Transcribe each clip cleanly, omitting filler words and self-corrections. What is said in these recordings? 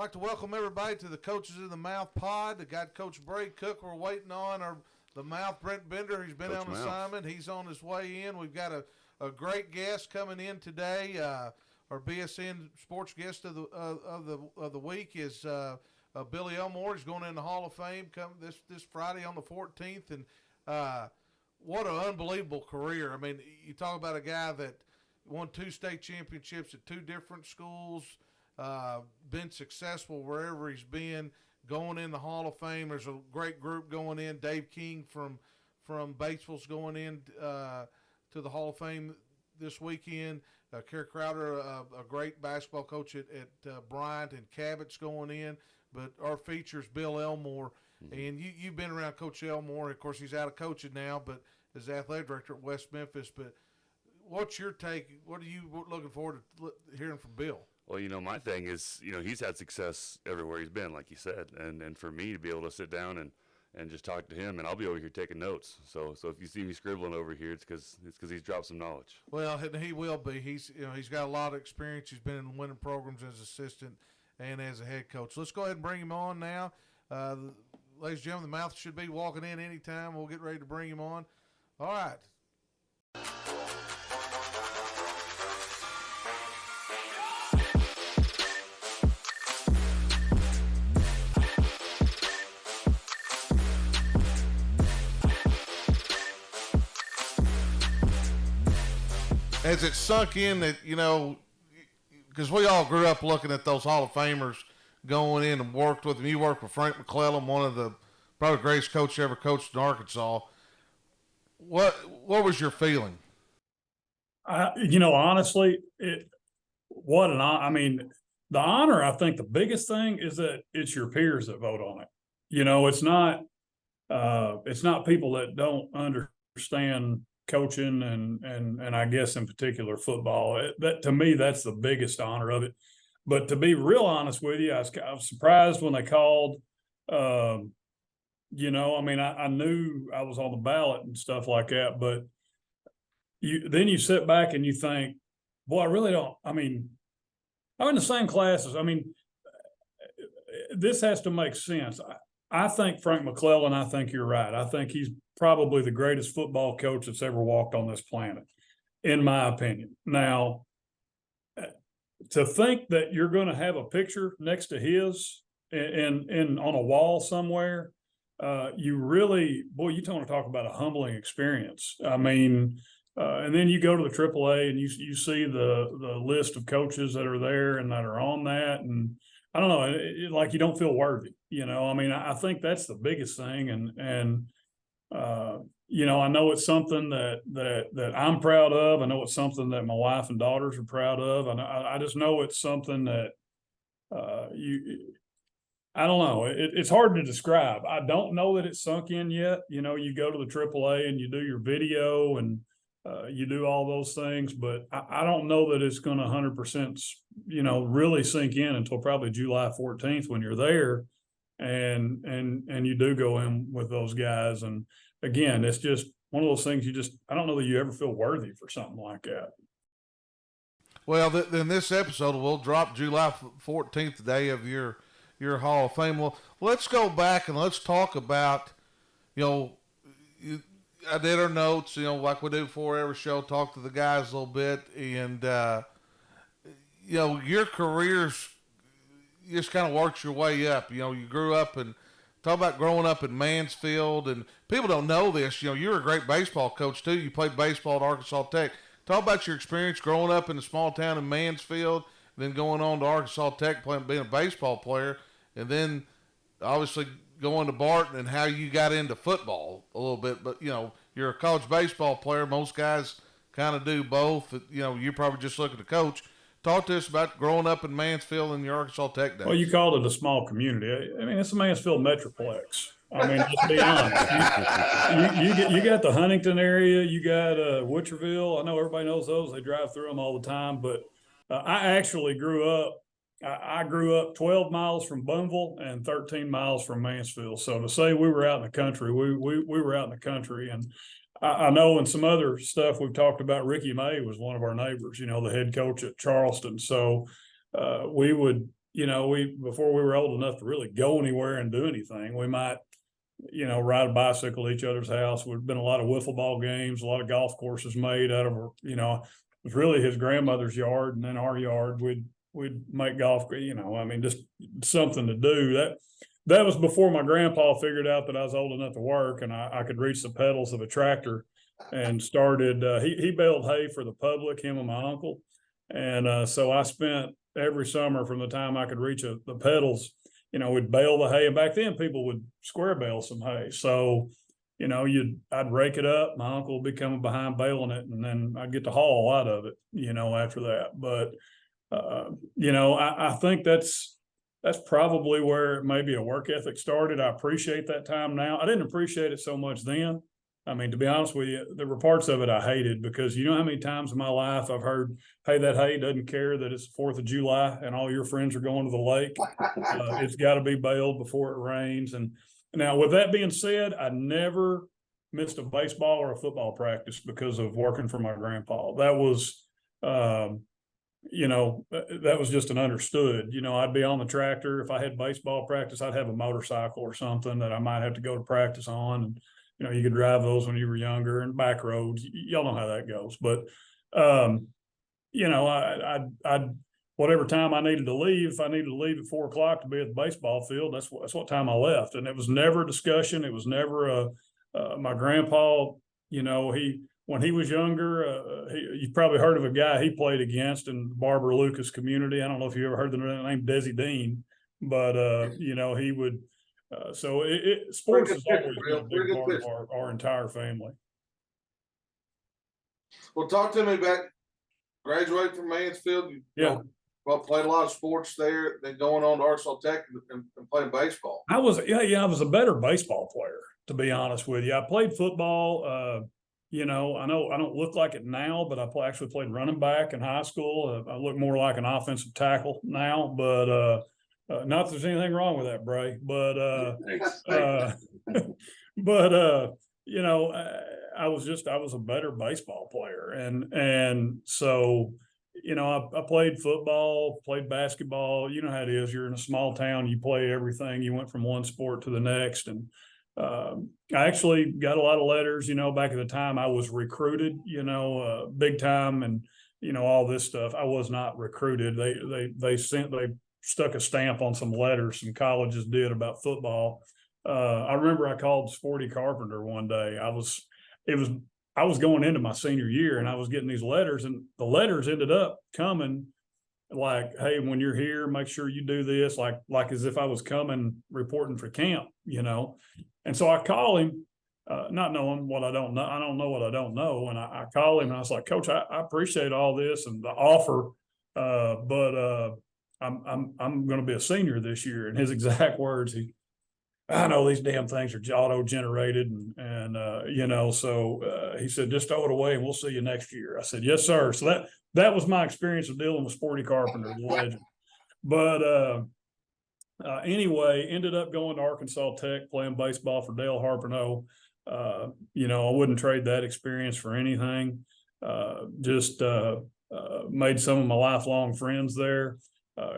I'd like to welcome everybody to the Coaches in the Mouth pod. We got Coach Bray Cook we're waiting on, the Mouth Brent Bender. He's been Coach on assignment. He's on his way in. We've got a great guest coming in today. Our BSN sports guest of the week is Billy Elmore. He's going in the Hall of Fame this Friday on the 14th, and what an unbelievable career. I mean, you talk about a guy that won 2 state championships at 2 different schools. Been successful wherever he's been, going in the Hall of Fame. There's a great group going in. Dave King from Batesville's going in to the Hall of Fame this weekend. Kerry Crowder, a great basketball coach at Bryant, and Cabot's going in. But our feature's Bill Elmore. And you've been around Coach Elmore. Of course, he's out of coaching now, but as athletic director at West Memphis. But what's your take? What are you looking forward to hearing from Bill? Well, my thing is, he's had success everywhere he's been, like you said. And for me to be able to sit down and just talk to him, and I'll be over here taking notes. So if you see me scribbling over here, it's because he's dropped some knowledge. Well, he will be. He's got a lot of experience. He's been in winning programs as assistant and as a head coach. Let's go ahead and bring him on now. Ladies and gentlemen, the Mouth should be walking in anytime. We'll get ready to bring him on. All right. As it sunk in that, because we all grew up looking at those Hall of Famers going in and worked with them. You worked with Frank McClellan, one of the probably greatest coaches ever coached in Arkansas. What was your feeling? Honestly, the honor, I think the biggest thing is that it's your peers that vote on it. It's not people that don't understand coaching and I guess in particular football. That to me, that's the biggest honor of it. But to be real honest with you, I was surprised when they called. I knew I was on the ballot and stuff like that, but you sit back and you think, boy, I really don't. I'm in the same classes. This has to make sense. I think Frank McClellan, I think you're right. I think he's probably the greatest football coach that's ever walked on this planet, in my opinion. Now, to think that you're going to have a picture next to his in on a wall somewhere, you want to talk about a humbling experience. And then you go to the AAA and you see the list of coaches that are there and that are on that, and I don't know, like you don't feel worthy. I think that's the biggest thing, and I know it's something that I'm proud of. I know it's something that my wife and daughters are proud of, and I just know it's something that I don't know. It's hard to describe. I don't know that it's sunk in yet. You go to the AAA and you do your video and you do all those things, but I don't know that it's going to 100%, really sink in until probably July 14th when you're there and you do go in with those guys. And again, it's just one of those things I don't know that you ever feel worthy for something like that. Well, then this episode will drop July 14th, the day of your Hall of Fame. Well, let's go back and let's talk about, I did our notes, like we do before every show, talk to the guys a little bit. And, your careers, you just kind of worked your way up. You grew up and talk about growing up in Mansfield. And people don't know this. You're a great baseball coach, too. You played baseball at Arkansas Tech. Talk about your experience growing up in a small town in Mansfield, then going on to Arkansas Tech, being a baseball player, and then obviously going to Barton and how you got into football a little bit. But, you're a college baseball player. Most guys kind of do both. You're probably just looking to coach. Talk to us about growing up in Mansfield and your Arkansas Tech days. Well, you called it a small community. It's a Mansfield Metroplex. Let's be honest. You got the Huntington area. You got Witcherville. I know everybody knows those. They drive through them all the time. But I actually grew up. I grew up 12 miles from Boonville and 13 miles from Mansfield. So to say we were out in the country, we were out in the country. And I know in some other stuff we've talked about, Ricky May was one of our neighbors, the head coach at Charleston. So we would before we were old enough to really go anywhere and do anything, we might, ride a bicycle to each other's house. There'd been a lot of wiffle ball games, a lot of golf courses made out of, it was really his grandmother's yard, and then our yard, we'd make golf, just something to do. That was before my grandpa figured out that I was old enough to work and I could reach the pedals of a tractor, and started, he baled hay for the public, him and my uncle. And so I spent every summer from the time I could reach the pedals, we'd bale the hay. And back then people would square bale some hay. So, I'd rake it up. My uncle would be coming behind baling it, and then I'd get to haul out of it, after that. But, I think that's probably where maybe a work ethic started. I appreciate that time now. I didn't appreciate it so much then. I mean, to be honest with you, there were parts of it I hated, because you know how many times in my life I've heard, hey, that hay doesn't care that it's the 4th of July and all your friends are going to the lake. It's got to be baled before it rains. And now, with that being said, I never missed a baseball or a football practice because of working for my grandpa. That was, that was just an understood. I'd be on the tractor. If I had baseball practice, I'd have a motorcycle or something that I might have to go to practice on. And you could drive those when you were younger, and back roads. Y'all know how that goes. But, I'd whatever time I needed to leave, if I needed to leave at 4 o'clock to be at the baseball field, that's what time I left. And it was never a discussion. It was never my grandpa, when he was younger, you've probably heard of a guy he played against in the Barbara Lucas community. I don't know if you ever heard the name Desi Dean, but, he would. So sports has always been a big part of our entire family. Well, talk to me about graduating from Mansfield. Played a lot of sports there, then going on to Arkansas Tech and playing baseball. I was a better baseball player, to be honest with you. I played football. I know I don't look like it now, but I actually played running back in high school. I look more like an offensive tackle now, but not that there's anything wrong with that, Bray, but I was a better baseball player, and so I played football, played basketball. You know how it is. You're in a small town, you play everything. You went from one sport to the next, and I actually got a lot of letters. Back at the time I was recruited, big time, and all this stuff. I was not recruited. They stuck a stamp on some letters some colleges did about football. I remember I called Sporty Carpenter one day. I was going into my senior year, and I was getting these letters, and the letters ended up coming like, hey, when you're here, make sure you do this, like as if I was coming reporting for camp, And so I call him, not knowing what I don't know. I don't know what I don't know. And I call him, and I was like, Coach, I appreciate all this and the offer, but I'm going to be a senior this year. And his exact words, I know these damn things are auto-generated, and so he said, just throw it away and we'll see you next year. I said, yes, sir. So that was my experience of dealing with Sporty Carpenter, the legend. But anyway, ended up going to Arkansas Tech, playing baseball for Dale Harpino. I wouldn't trade that experience for anything. Made some of my lifelong friends there.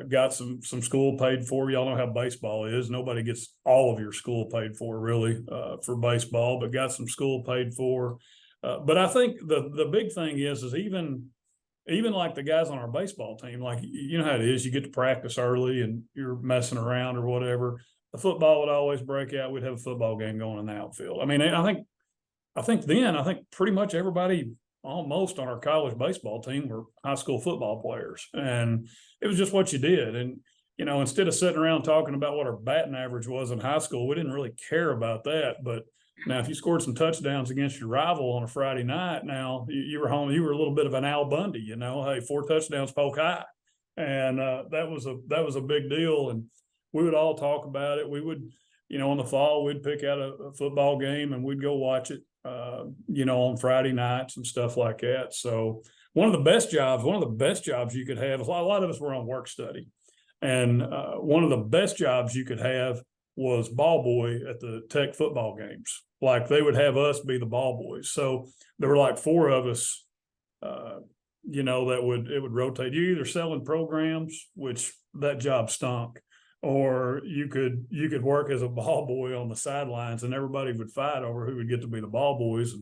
Got some school paid for. Y'all know how baseball is. Nobody gets all of your school paid for, really, for baseball, but got some school paid for. But I think the big thing is even like the guys on our baseball team, like, you know how it is, you get to practice early and you're messing around or whatever. The football would always break out. We'd have a football game going in the outfield. I mean, I think pretty much everybody almost on our college baseball team were high school football players, and it was just what you did. And, instead of sitting around talking about what our batting average was in high school, we didn't really care about that. But now, if you scored some touchdowns against your rival on a Friday night, now you were home, you were a little bit of an Al Bundy, hey, 4 touchdowns, poke high. And that was a big deal. And we would all talk about it. We would, in the fall, we'd pick out a football game and we'd go watch it, on Friday nights and stuff like that. So one of the best jobs you could have, a lot of us were on work study. And one of the best jobs you could have was ball boy at the Tech football games. Like, they would have us be the ball boys. So there were like 4 of us, it would rotate. You either selling programs, which that job stunk. Or you could work as a ball boy on the sidelines, and everybody would fight over who would get to be the ball boys.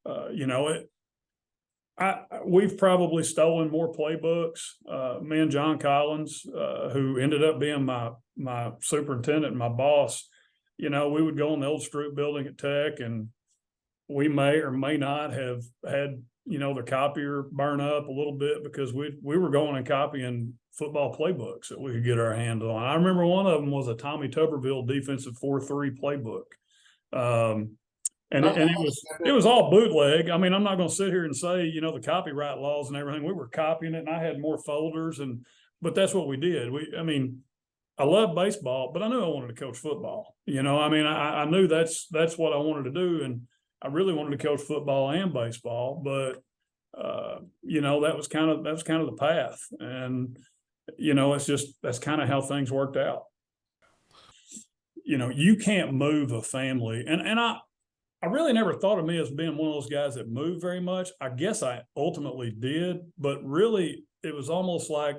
And we've probably stolen more playbooks. Me and John Collins, who ended up being my superintendent and my boss, we would go in the old Stroop building at Tech, and we may or may not have had the copier burn up a little bit because we were going and copying football playbooks that we could get our hands on. I remember one of them was a Tommy Tuberville defensive 4-3 playbook. And it was all bootleg. I mean, I'm not going to sit here and say, the copyright laws and everything. We were copying it, and I had more folders, but that's what we did. I love baseball, but I knew I wanted to coach football. I knew that's what I wanted to do, and I really wanted to coach football and baseball. But that was kind of the path, and that's kind of how things worked out. You can't move a family, and I really never thought of me as being one of those guys that moved very much. I guess I ultimately did, but really it was almost like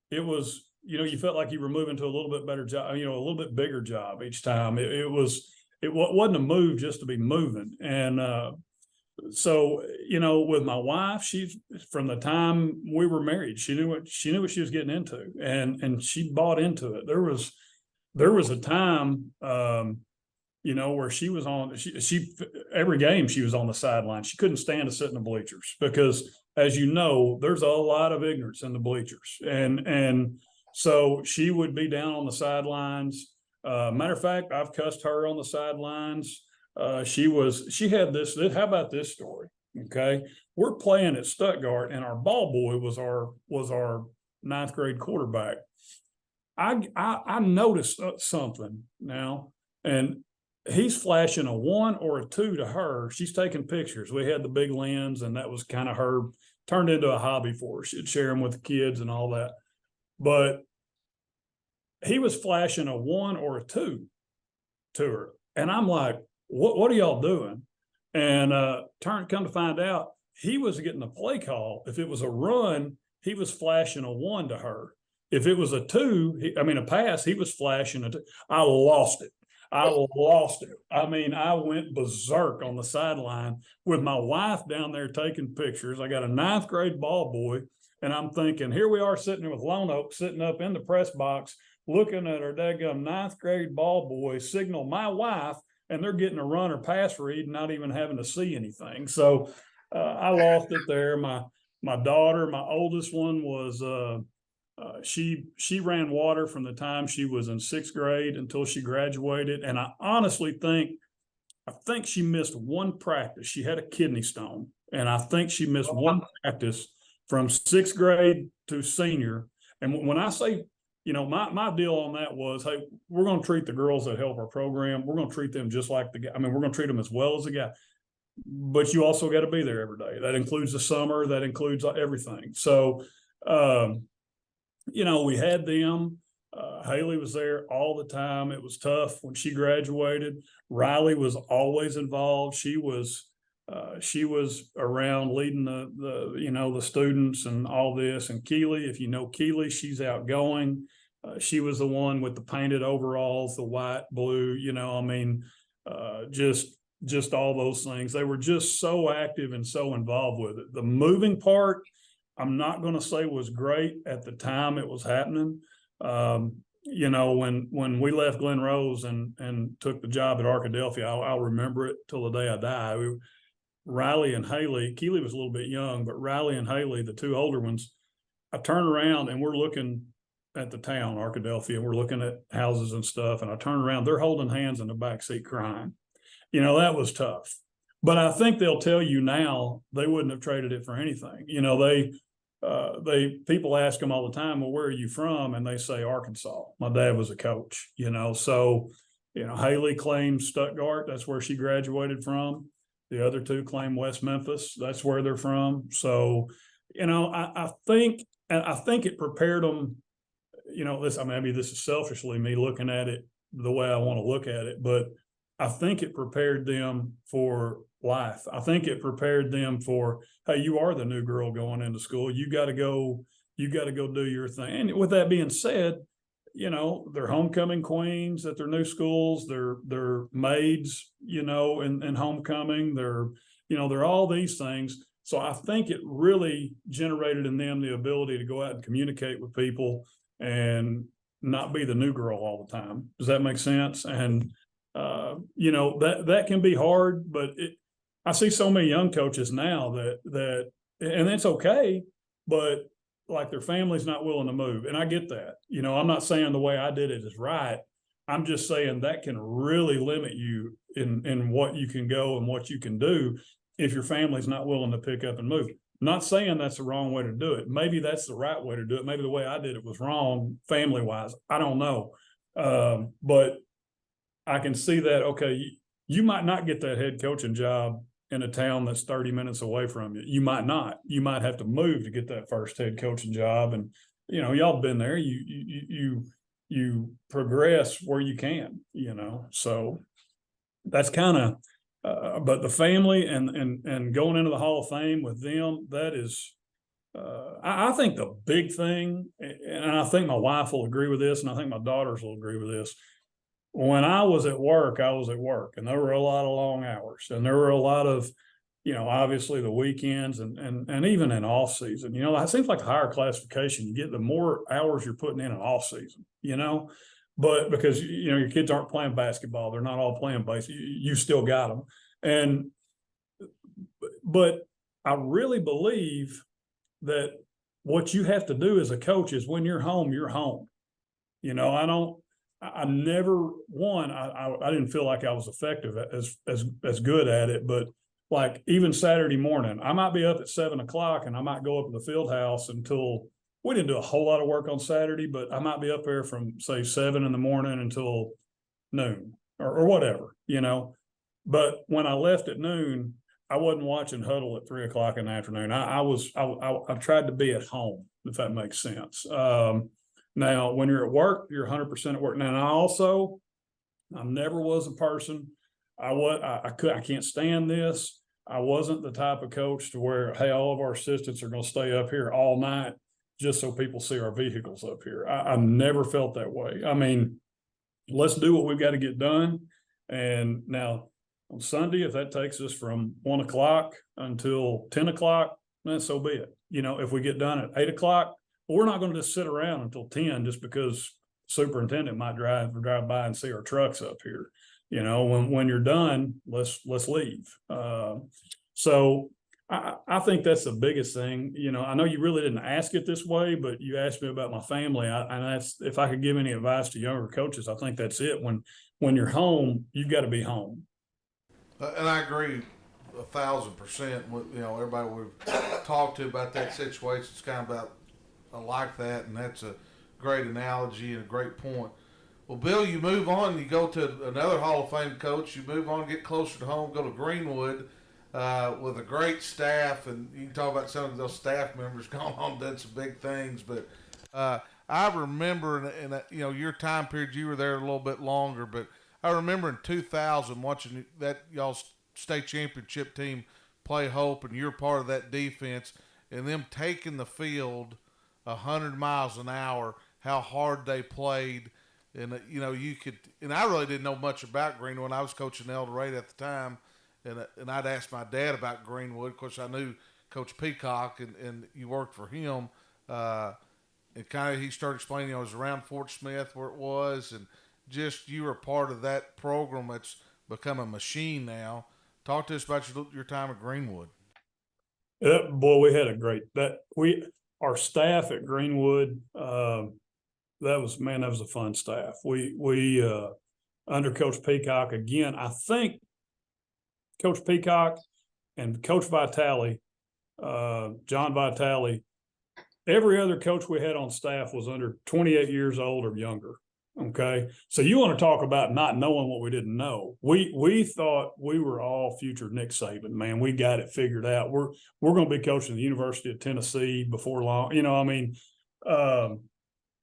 it was, you felt like you were moving to a little bit better job, a little bit bigger job each time. It wasn't a move just to be moving. And so, with my wife, she's from the time we were married, she knew what she was getting into, and she bought into it. There was a time, where she was she every game she was on the sideline. She couldn't stand to sit in the bleachers because, as there's a lot of ignorance in the bleachers. And so she would be down on the sidelines. Matter of fact, I've cussed her on the sidelines. She had this, how about this story? Okay. We're playing at Stuttgart, and our ball boy was our ninth grade quarterback. I noticed something now, and he's flashing a 1 or a 2 to her. She's taking pictures. We had the big lens, and that was kind of her, turned into a hobby for her. She'd share them with the kids and all that. But he was flashing a 1 or a 2 to her. And I'm like, what are y'all doing? And come to find out, he was getting a play call. If it was a run, he was flashing a 1 to her. If it was a 2, a pass, he was flashing a 2. I lost it. I went berserk on the sideline with my wife down there taking pictures. I got a ninth grade ball boy, and I'm thinking, here we are sitting there with Lone Oak sitting up in the press box, looking at our daggum ninth grade ball boy signal my wife, and they're getting a run or pass read, not even having to see anything. So I lost it there. My daughter, my oldest one, was she ran water from the time she was in 6th grade until she graduated. And I honestly think she missed one practice. She had a kidney stone, and I think she missed one practice from 6th grade to senior. And when I say, my deal on that was, hey, we're going to treat the girls that help our program. We're going to treat them just like the guy. We're going to treat them as well as the guy. But you also got to be there every day. That includes the summer. That includes everything. So, we had them. Haley was there all the time. It was tough when she graduated. Riley was always involved. She was around leading the students and all this. And Keely, if you know Keely, she's outgoing. She was the one with the painted overalls, the white, blue. Just all those things. They were just so active and so involved with it. The moving part, I'm not going to say was great at the time it was happening. When we left Glen Rose and took the job at Arkadelphia, I'll remember it till the day I die. Riley and Haley, Keely was a little bit young, but Riley and Haley, the two older ones, I turn around and we're looking at the town, Arkadelphia, and we're looking at houses and stuff. And I turn around, they're holding hands in the backseat crying. That was tough. But I think they'll tell you now they wouldn't have traded it for anything. People ask them all the time, well, where are you from? And they say Arkansas. My dad was a coach, so Haley claims Stuttgart. That's where she graduated from. The other two claim West Memphis. That's where they're from. So, I think it prepared them, maybe this is selfishly me looking at it the way I want to look at it, but I think it prepared them for life. I think it prepared them for, hey, you are the new girl going into school. You got to go You got to go do your thing. And with that being said, you know, they're homecoming queens at their new schools. They're maids, you know, in homecoming. They're all these things. So I think it really generated in them the ability to go out and communicate with people and not be the new girl all the time. Does that make sense? And you know, that can be hard, but I see so many young coaches now that and it's okay, but like their family's not willing to move. And I get that. You know, I'm not saying the way I did it is right. I'm just saying that can really limit you in what you can go and what you can do if your family's not willing to pick up and move. Not saying that's the wrong way to do it. Maybe that's the right way to do it. Maybe the way I did it was wrong family-wise. I don't know. But I can see that, okay, you might not get that head coaching job in a town that's 30 minutes away from you. You might not. You might have to move to get that first head coaching job. And, you know, y'all been there. You progress where you can, you know. So that's kind of but the family and going into the Hall of Fame with them, that is I think the big thing, and I think my wife will agree with this, and I think my daughters will agree with this. When I was at work, and there were a lot of long hours, and there were a lot of, you know, obviously the weekends and even in off season. You know, it seems like the higher classification you get, the more hours you're putting in off season, you know, but because, you know, your kids aren't playing basketball, they're not all playing baseball, you still got them. But I really believe that what you have to do as a coach is when you're home, you're home. You know, I didn't feel like I was effective as good at it, but like even Saturday morning, I might be up at 7:00 and I might go up to the field house until, we didn't do a whole lot of work on Saturday, but I might be up there from say 7 in the morning until noon or whatever, you know. But when I left at noon, I wasn't watching huddle at 3:00 in the afternoon. I tried to be at home, if that makes sense. Now, when you're at work, you're 100% at work. Now, I never was a person. I can't stand this. I wasn't the type of coach to where, hey, all of our assistants are going to stay up here all night just so people see our vehicles up here. I never felt that way. I mean, let's do what we've got to get done. And now on Sunday, if that takes us from 1:00 until 10:00, then so be it. You know, if we get done at 8:00, we're not going to just sit around until 10 just because superintendent might drive by and see our trucks up here. You know, when you're done, let's leave. So I think that's the biggest thing. You know, I know you really didn't ask it this way, but you asked me about my family. And that's, if I could give any advice to younger coaches, I think that's it. When you're home, you've got to be home. And I agree 1,000% with, you know, everybody we've talked to about that situation. It's kind of about, I like that, and that's a great analogy and a great point. Well, Bill, you move on, you go to another Hall of Fame coach, you move on, get closer to home, go to Greenwood with a great staff, and you can talk about some of those staff members going on, done some big things, but I remember, and you know, your time period, you were there a little bit longer, but I remember in 2000 watching that y'all's state championship team play Hope, and you're part of that defense, and them taking the field 100 miles an hour, how hard they played. And, you know, you could, and I really didn't know much about Greenwood. I was coaching El Dorado at the time, and I'd asked my dad about Greenwood. Of course, I knew Coach Peacock, and you worked for him. And kind of, he started explaining, you know, it was around Fort Smith where it was, and just you were part of that program that's become a machine now. Talk to us about your time at Greenwood. Boy, we had a great, our staff at Greenwood, that was a fun staff. We under Coach Peacock, again, I think Coach Peacock and Coach Vitale, John Vitale, every other coach we had on staff was under 28 years old or younger. Okay. So you want to talk about not knowing what we didn't know. We thought we were all future Nick Saban, man. We got it figured out. We're going to be coaching the University of Tennessee before long, you know, I mean,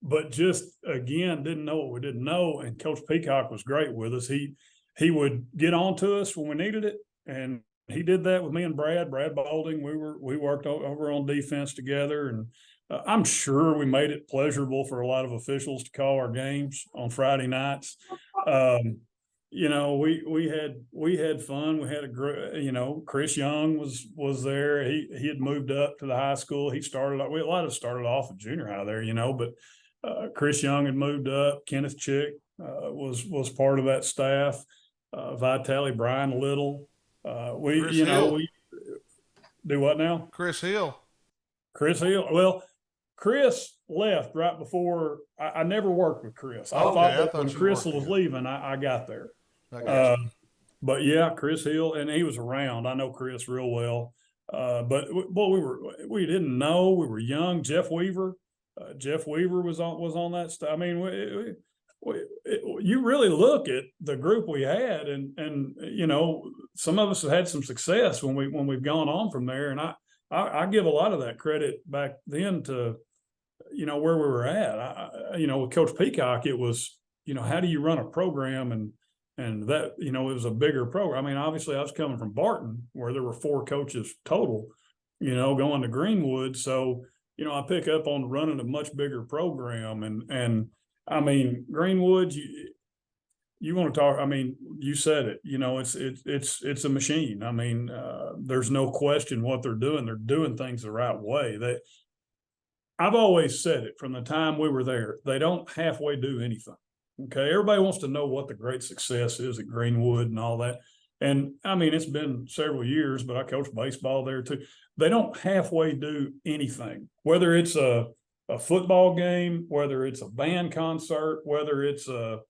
but just, again, didn't know what we didn't know. And Coach Peacock was great with us. He would get on to us when we needed it. And he did that with me and Brad Balding. We worked over on defense together, and I'm sure we made it pleasurable for a lot of officials to call our games on Friday nights. You know, we had fun. We had a great, you know, Chris Young was there. He had moved up to the high school. He started, a lot of us started off at junior high there, you know, but Chris Young had moved up. Kenneth Chick was part of that staff. Vitale, Brian Little. Chris Hill. We do what now? Chris Hill. Chris Hill. Well, Chris left right before. I never worked with Chris. I Okay, thought I that thought when you Chris worked was with him. leaving, I got there. I got you. But yeah, Chris Hill, and he was around. I know Chris real well. But we didn't know. We were young. Jeff Weaver was on that stuff. I mean, you really look at the group we had, and you know, some of us have had some success when we've gone on from there, and I give a lot of that credit back then to, you know, where we were at. You know, with Coach Peacock, it was, you know, how do you run a program, and that, you know, it was a bigger program. I mean, obviously I was coming from Barton where there were 4 coaches total, you know, going to Greenwood. So, you know, I pick up on running a much bigger program, and I mean, Greenwood, you want to talk, I mean, you said it, you know, it's a machine. I mean, there's no question what they're doing. They're doing things the right way. I've always said it from the time we were there. They don't halfway do anything. Okay. Everybody wants to know what the great success is at Greenwood and all that. And I mean, it's been several years, but I coached baseball there too. They don't halfway do anything, whether it's a football game, whether it's a band concert, whether it's a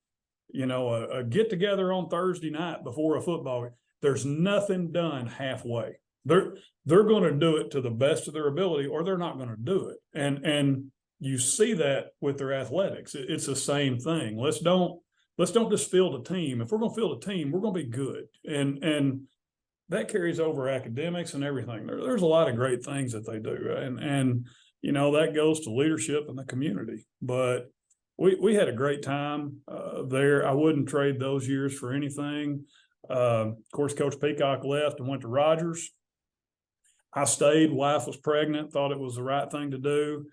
get together on Thursday night before a football game. There's nothing done halfway. They're going to do it to the best of their ability, or they're not going to do it. And you see that with their athletics. It's the same thing. Let's don't just field a team. If we're going to field a team, we're going to be good. And that carries over academics and everything. There's a lot of great things that they do. And you know, that goes to leadership in the community. But we had a great time there. I wouldn't trade those years for anything. Of course, Coach Peacock left and went to Rogers. I stayed. Wife was pregnant, thought it was the right thing to do.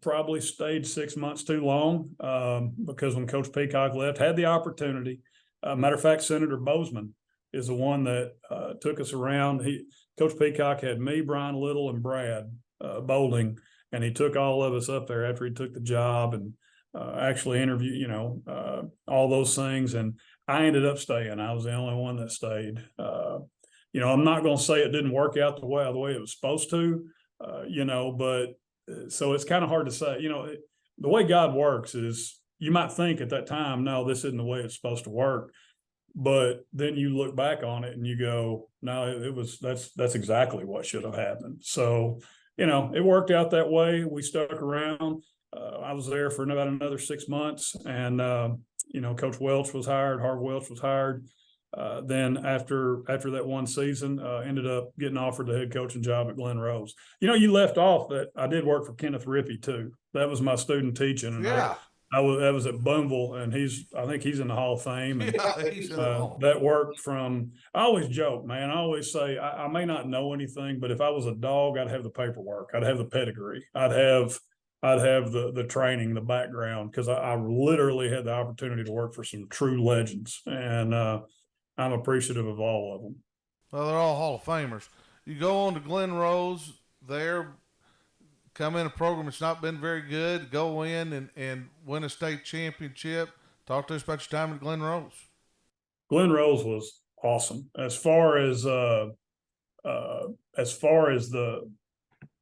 Probably stayed 6 months too long because when Coach Peacock left, had the opportunity. Matter of fact, Senator Bozeman is the one that took us around. Coach Peacock had me, Brian Little, and Brad Boulding, and he took all of us up there after he took the job and actually interviewed, you know, all those things. And I ended up staying. I was the only one that stayed. You know, I'm not going to say it didn't work out the way it was supposed to, you know, but so it's kind of hard to say. You know, the way God works is you might think at that time, no, this isn't the way it's supposed to work. But then you look back on it and you go, no, that's exactly what should have happened. So, you know, it worked out that way. We stuck around. I was there for about another 6 months, and you know, Coach Welch was hired. Harv Welch was hired. Then after that one season, ended up getting offered the head coaching job at Glen Rose. You know, you left off that I did work for Kenneth Rippey too. That was my student teaching, and Yeah. that was at Boonville, and I think he's in the Hall of Fame. And, Yeah, he's in the Hall. that worked from. I always joke, man. I always say I may not know anything, but if I was a dog, I'd have the paperwork. I'd have the pedigree. I'd have the training, the background, because I literally had the opportunity to work for some true legends, and I'm appreciative of all of them. Well, they're all Hall of Famers. You go on to Glen Rose there, come in a program that's not been very good, go in and win a state championship. Talk to us about your time at Glen Rose. Glen Rose was awesome. As far as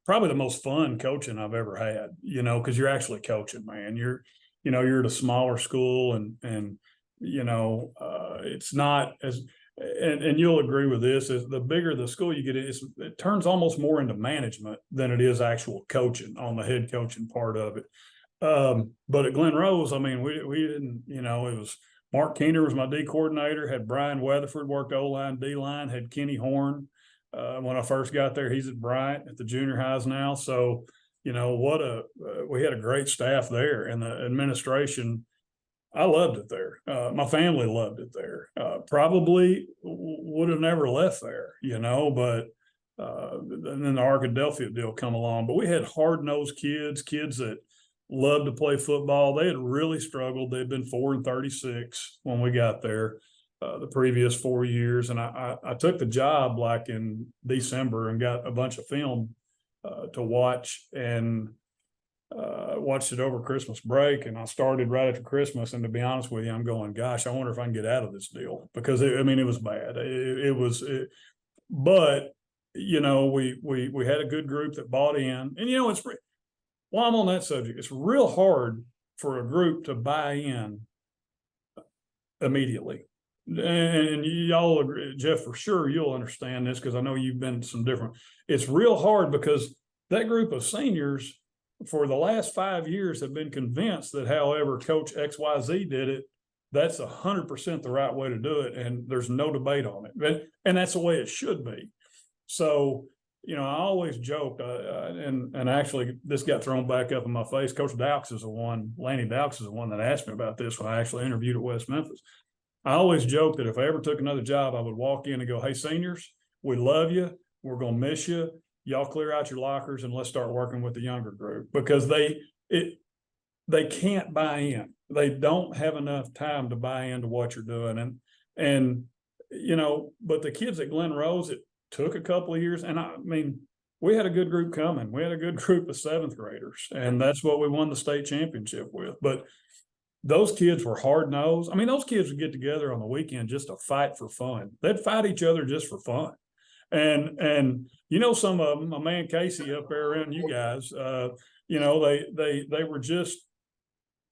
probably the most fun coaching I've ever had, you know, because you're actually coaching, man. You're at a smaller school, and you know, it's not as, and you'll agree with this, is the bigger the school you get, it turns almost more into management than it is actual coaching on the head coaching part of it. But at Glen Rose, I mean, we didn't, you know, it was Mark Keener was my D coordinator, had Brian Weatherford worked O-line, D-line, had Kenny Horn. When I first got there, he's at Bryant at the junior highs now. So, you know, we had a great staff there, and the administration, I loved it there. My family loved it there. Probably would have never left there, you know, but and then the Arkadelphia deal come along. But we had hard-nosed kids that loved to play football. They had really struggled. They'd been 4-36 when we got there the previous 4 years. And I took the job like in December and got a bunch of film to watch, and watched it over Christmas break. And I started right after Christmas. And to be honest with you, I'm going, gosh, I wonder if I can get out of this deal, because it was bad. But you know, we had a good group that bought in, and you know, while I'm on that subject, it's real hard for a group to buy in immediately. And y'all agree, Jeff, for sure you'll understand this, because I know you've been to some different. It's real hard because that group of seniors for the last 5 years have been convinced that however Coach XYZ did it, that's 100% the right way to do it, and there's no debate on it. And that's the way it should be. So, you know, I always joked, and actually this got thrown back up in my face. Coach Dowks is the one, Lanny Dowks is the one that asked me about this when I actually interviewed at West Memphis. I always joked that if I ever took another job, I would walk in and go, hey, seniors, we love you. We're going to miss you. Y'all clear out your lockers and let's start working with the younger group, because they can't buy in. They don't have enough time to buy into what you're doing. And you know, but the kids at Glen Rose, it took a couple of years. And I mean, we had a good group coming. We had a good group of 7th graders, and that's what we won the state championship with. But those kids were hard nosed. I mean, those kids would get together on the weekend just to fight for fun. They'd fight each other just for fun. And you know, some of them, my man Casey up there around you guys, you know, they were just,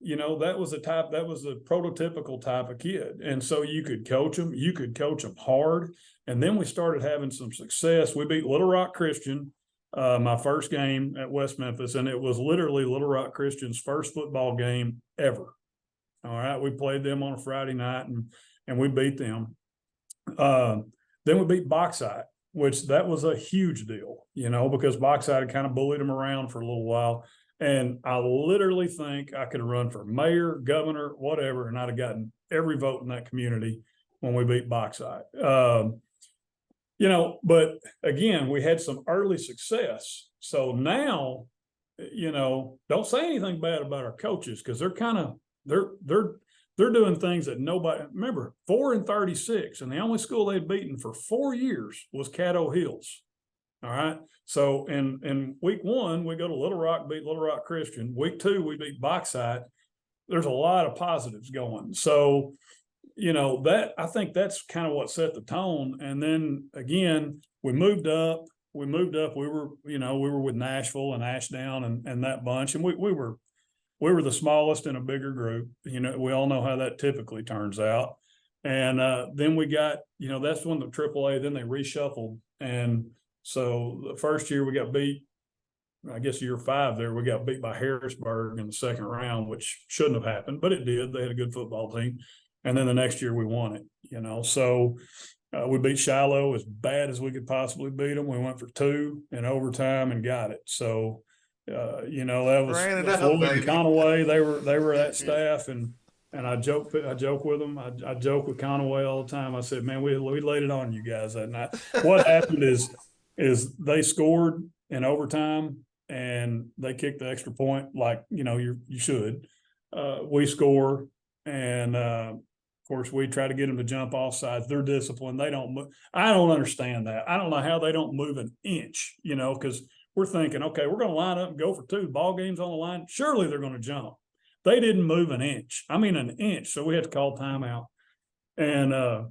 you know, that was the prototypical type of kid. And so you could coach them hard. And then we started having some success. We beat Little Rock Christian, my first game at West Memphis, and it was literally Little Rock Christian's first football game ever. All right. We played them on a Friday night, and we beat them. Then we beat Bauxite, which that was a huge deal, you know, because Bauxite had kind of bullied them around for a little while. And I literally think I could have run for mayor, governor, whatever, and I'd have gotten every vote in that community when we beat Bauxite. You know, but again, we had some early success. So now, you know, don't say anything bad about our coaches, because they're doing things that nobody. Remember, 4-36, and the only school they'd beaten for 4 years was Caddo Hills. All right. So in week 1, we go to Little Rock, beat Little Rock Christian. Week 2, we beat Bauxite. There's a lot of positives going. So, you know, that I think that's kind of what set the tone. And then again, we moved up. We were with Nashville and Ashdown and that bunch. And we were the smallest in a bigger group. You know, we all know how that typically turns out. And then we got, you know, that's when the AAA, then they reshuffled. And so the first year we got beat, I guess year 5 there, we got beat by Harrisburg in the second round, which shouldn't have happened, but it did. They had a good football team. And then the next year we won it, you know. So we beat Shiloh as bad as we could possibly beat them. We went for 2 in overtime and got it. So, you know, that was Floyd and Conaway. They were that staff, and I joke with them. I joke with Conaway all the time. I said, man, we laid it on you guys that night. What happened is they scored in overtime and they kicked the extra point, like, you know, you should. We score, and of course we try to get them to jump off sides. They're disciplined. They don't move. I don't understand that. I don't know how they don't move an inch, you know, because we're thinking, okay, we're going to line up and go for 2. Ball game's on the line. Surely they're going to jump. They didn't move an inch. I mean, an inch. So we had to call timeout. And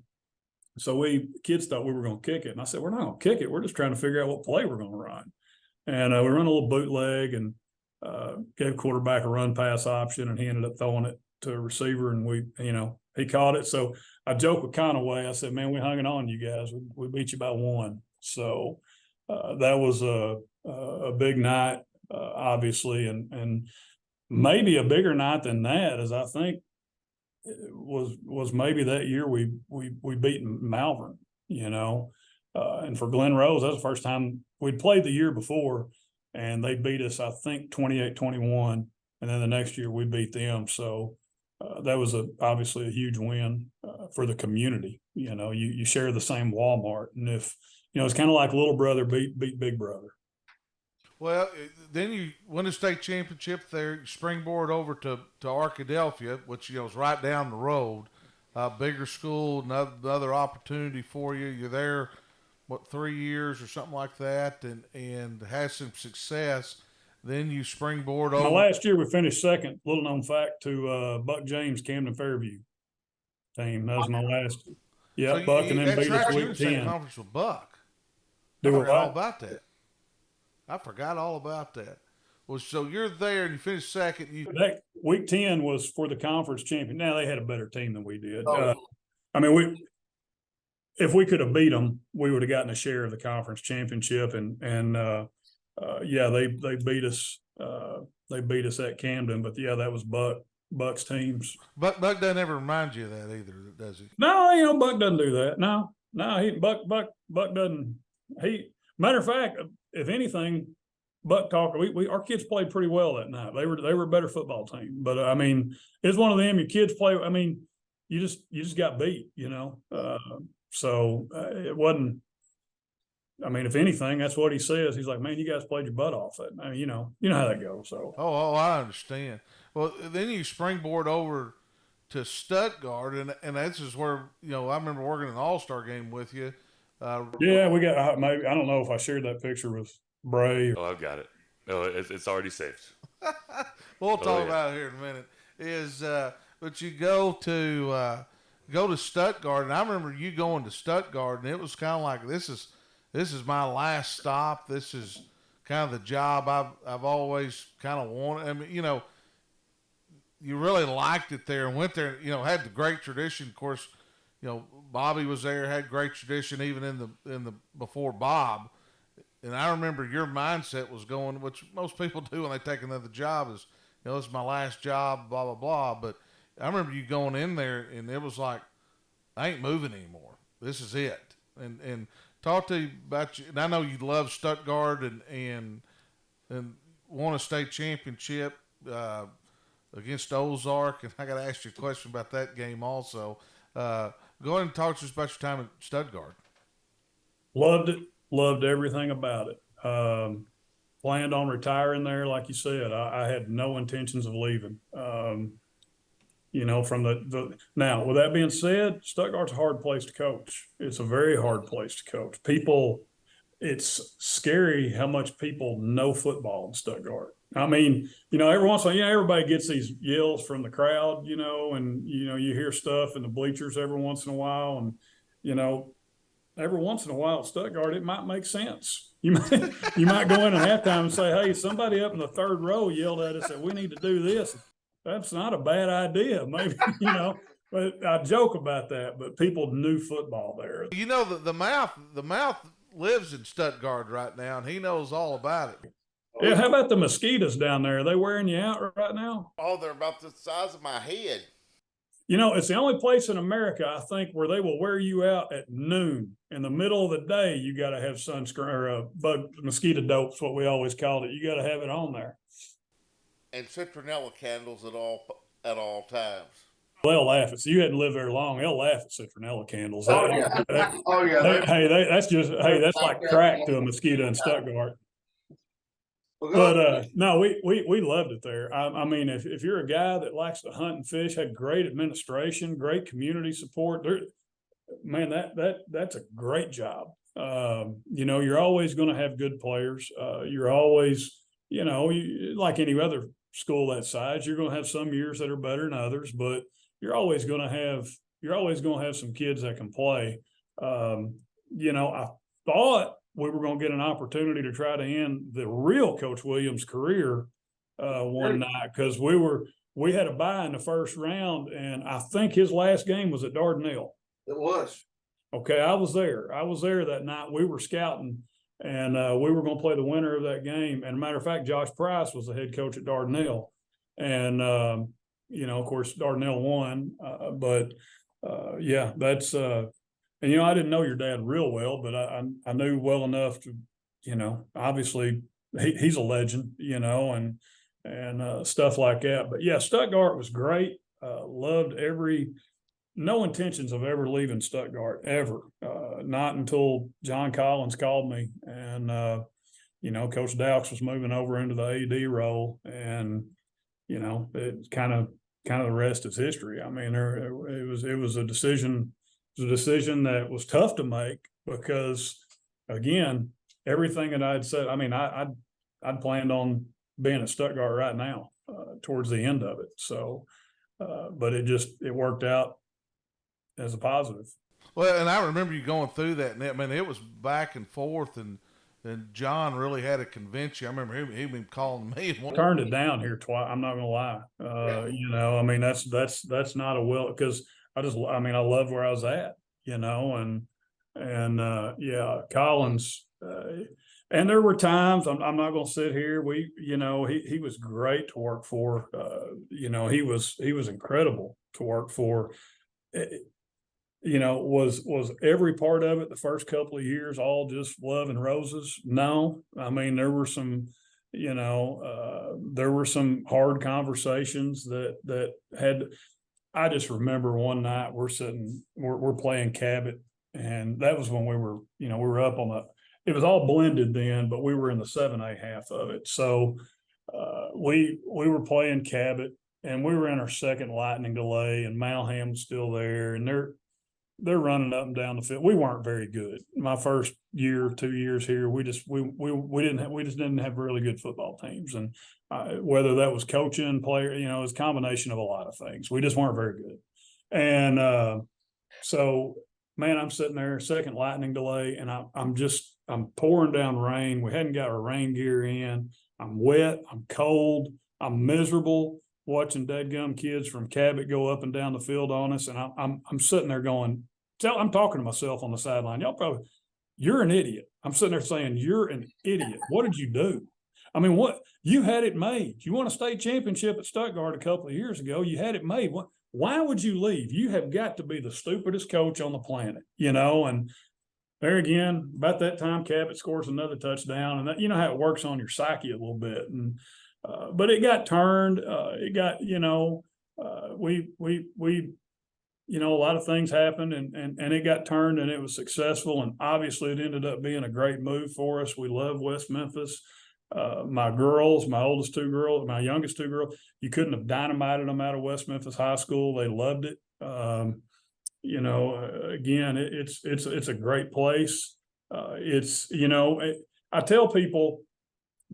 so kids thought we were going to kick it. And I said, we're not going to kick it. We're just trying to figure out what play we're going to run. And we run a little bootleg and gave quarterback a run pass option, and he ended up throwing it to a receiver, and he caught it. So I joked with Conaway. I said, man, we hung it on you guys. We beat you by 1. So that was a big night, obviously, and maybe a bigger night than that, as I think was maybe that year we beat Malvern, you know, and for Glen Rose, that was the first time we'd played the year before, and they beat us, I think, 28-21, and then the next year we beat them. So that was obviously a huge win for the community. You know, you share the same Walmart, and if it's kind of like little brother beat big brother. Well, then you win a state championship there. You springboard over to Arkadelphia, which is right down the road. Bigger school, another opportunity for you. You're there, 3 years or something like that, and has some success. Then you springboard over. My last year, we finished second. Little known fact to Buck James, Camden Fairview team. That was my last. Yeah, so Buck, and then beat us week 10. Conference with Buck. I forgot all about that. I forgot all about that. Well, so you're there and you finish second. That week 10 was for the conference champion. Now they had a better team than we did. Oh. If we could have beat them, we would have gotten a share of the conference championship. And they beat us. They beat us at Camden. But yeah, that was Buck's teams. Buck doesn't ever remind you of that either, does he? No, Buck doesn't do that. No, Buck doesn't. Matter of fact, if anything, Buck talked. Our kids played pretty well that night. They were a better football team. But it's one of them. Your kids play. You just got beat. So it wasn't. If anything, that's what he says. He's like, man, you guys played your butt off. You know how that goes. So. Oh, I understand. Well, then you springboard over to Stuttgart, and this is where I remember working an All-Star game with you. Yeah, we got maybe I don't know if I shared that picture with Bray. Oh, I've got it. No, it's already saved. We'll talk about it here in a minute. But you go to Stuttgart, and I remember you going to Stuttgart, and it was kind of like this is my last stop. This is kind of the job I've always kind of wanted. You really liked it there and went there. Had the great tradition. Of course, Bobby was there, had great tradition even in the before Bob. And I remember your mindset was going, which most people do when they take another job, is this is my last job, blah blah blah. But I remember you going in there, and it was like, I ain't moving anymore. This is it. And talk to you about you. And I know you love Stuttgart and won a state championship against Ozark. And I got to ask you a question about that game also. Go ahead and talk to us about your time at Stuttgart. Loved it. Loved everything about it. Planned on retiring there, like you said. I had no intentions of leaving. From now, with that being said, Stuttgart's a hard place to coach. It's a very hard place to coach. It's scary how much people know football in Stuttgart. Every once in a while, everybody gets these yells from the crowd, and, you hear stuff in the bleachers every once in a while. And, every once in a while at Stuttgart, it might make sense. You might go in at halftime and say, hey, somebody up in the third row yelled at us that we need to do this. That's not a bad idea, maybe, but I joke about that, but people knew football there. The mouth lives in Stuttgart right now, and he knows all about it. Yeah, how about the mosquitoes down there? Are they wearing you out right now? Oh, they're about the size of my head. It's the only place in America, I think, where they will wear you out at noon. In the middle of the day, you got to have sunscreen or mosquito dope is what we always called it. You got to have it on there. And citronella candles at all times. They'll laugh at you. Hadn't lived very long. They'll laugh at citronella candles. Oh yeah. That's like crack to a mosquito in Stuttgart. But no, we loved it there. If you're a guy that likes to hunt and fish, had great administration, great community support, that's a great job. You're always going to have good players. You're always, like any other school that size, you're going to have some years that are better than others, but you're always going to have some kids that can play. I thought we were going to get an opportunity to try to end the real Coach Williams' career one night, because we had a bye in the first round, and I think his last game was at Dardanelle. It was. Okay, I was there that night. We were scouting, and we were going to play the winner of that game. And a matter of fact, Josh Price was the head coach at Dardanelle, and of course Dardanelle won. That's. And, I didn't know your dad real well, but I knew well enough to, obviously he's a legend, and stuff like that. But, yeah, Stuttgart was great. Loved every no intentions of ever leaving Stuttgart, ever. Not until John Collins called me, and Coach Dowks was moving over into the AD role, and it kind of the rest is history. I mean, it was a decision. It was a decision that was tough to make because, again, everything that I'd said. I mean, I'd planned on being at Stuttgart right now, towards the end of it. So, but it worked out as a positive. Well, and I remember you going through that, and I mean, it was back and forth, and John really had to convince you. I remember he been calling me. I turned it down here twice. I'm not gonna lie. I mean, that's not a will, because I loved where I was at, and Collins, and there were times I'm not gonna sit here. He was great to work for. He was incredible to work for. Was every part of it the first couple of years all just love and roses? No. I mean, there were some hard conversations that had. I just remember one night we're playing Cabot, and that was when we were up on it was all blended then, but we were in the 7A half of it. So we were playing Cabot, and we were in our second lightning delay, and Malham was still there, and they're running up and down the field. We weren't very good. My first year, 2 years here, we just didn't have really good football teams, and whether that was coaching, player, it was a combination of a lot of things. We just weren't very good, and so man, I'm sitting there, second lightning delay, and I'm pouring down rain. We hadn't got our rain gear in. I'm wet. I'm cold. I'm miserable. Watching dadgum kids from Cabot go up and down the field on us, and I'm sitting there going, I'm talking to myself on the sideline. You're an idiot. I'm sitting there saying, you're an idiot. What did you do? I mean, what you had it made. You won a state championship at Stuttgart a couple of years ago. You had it made. Why would you leave? You have got to be the stupidest coach on the planet, And there again, about that time, Cabot scores another touchdown, and that, how it works on your psyche a little bit, and. But it got turned. It got, a lot of things happened, and it got turned, and it was successful. And obviously, it ended up being a great move for us. We love West Memphis. My youngest two girls, you couldn't have dynamited them out of West Memphis High School. They loved it. Again, it's a great place. I tell people,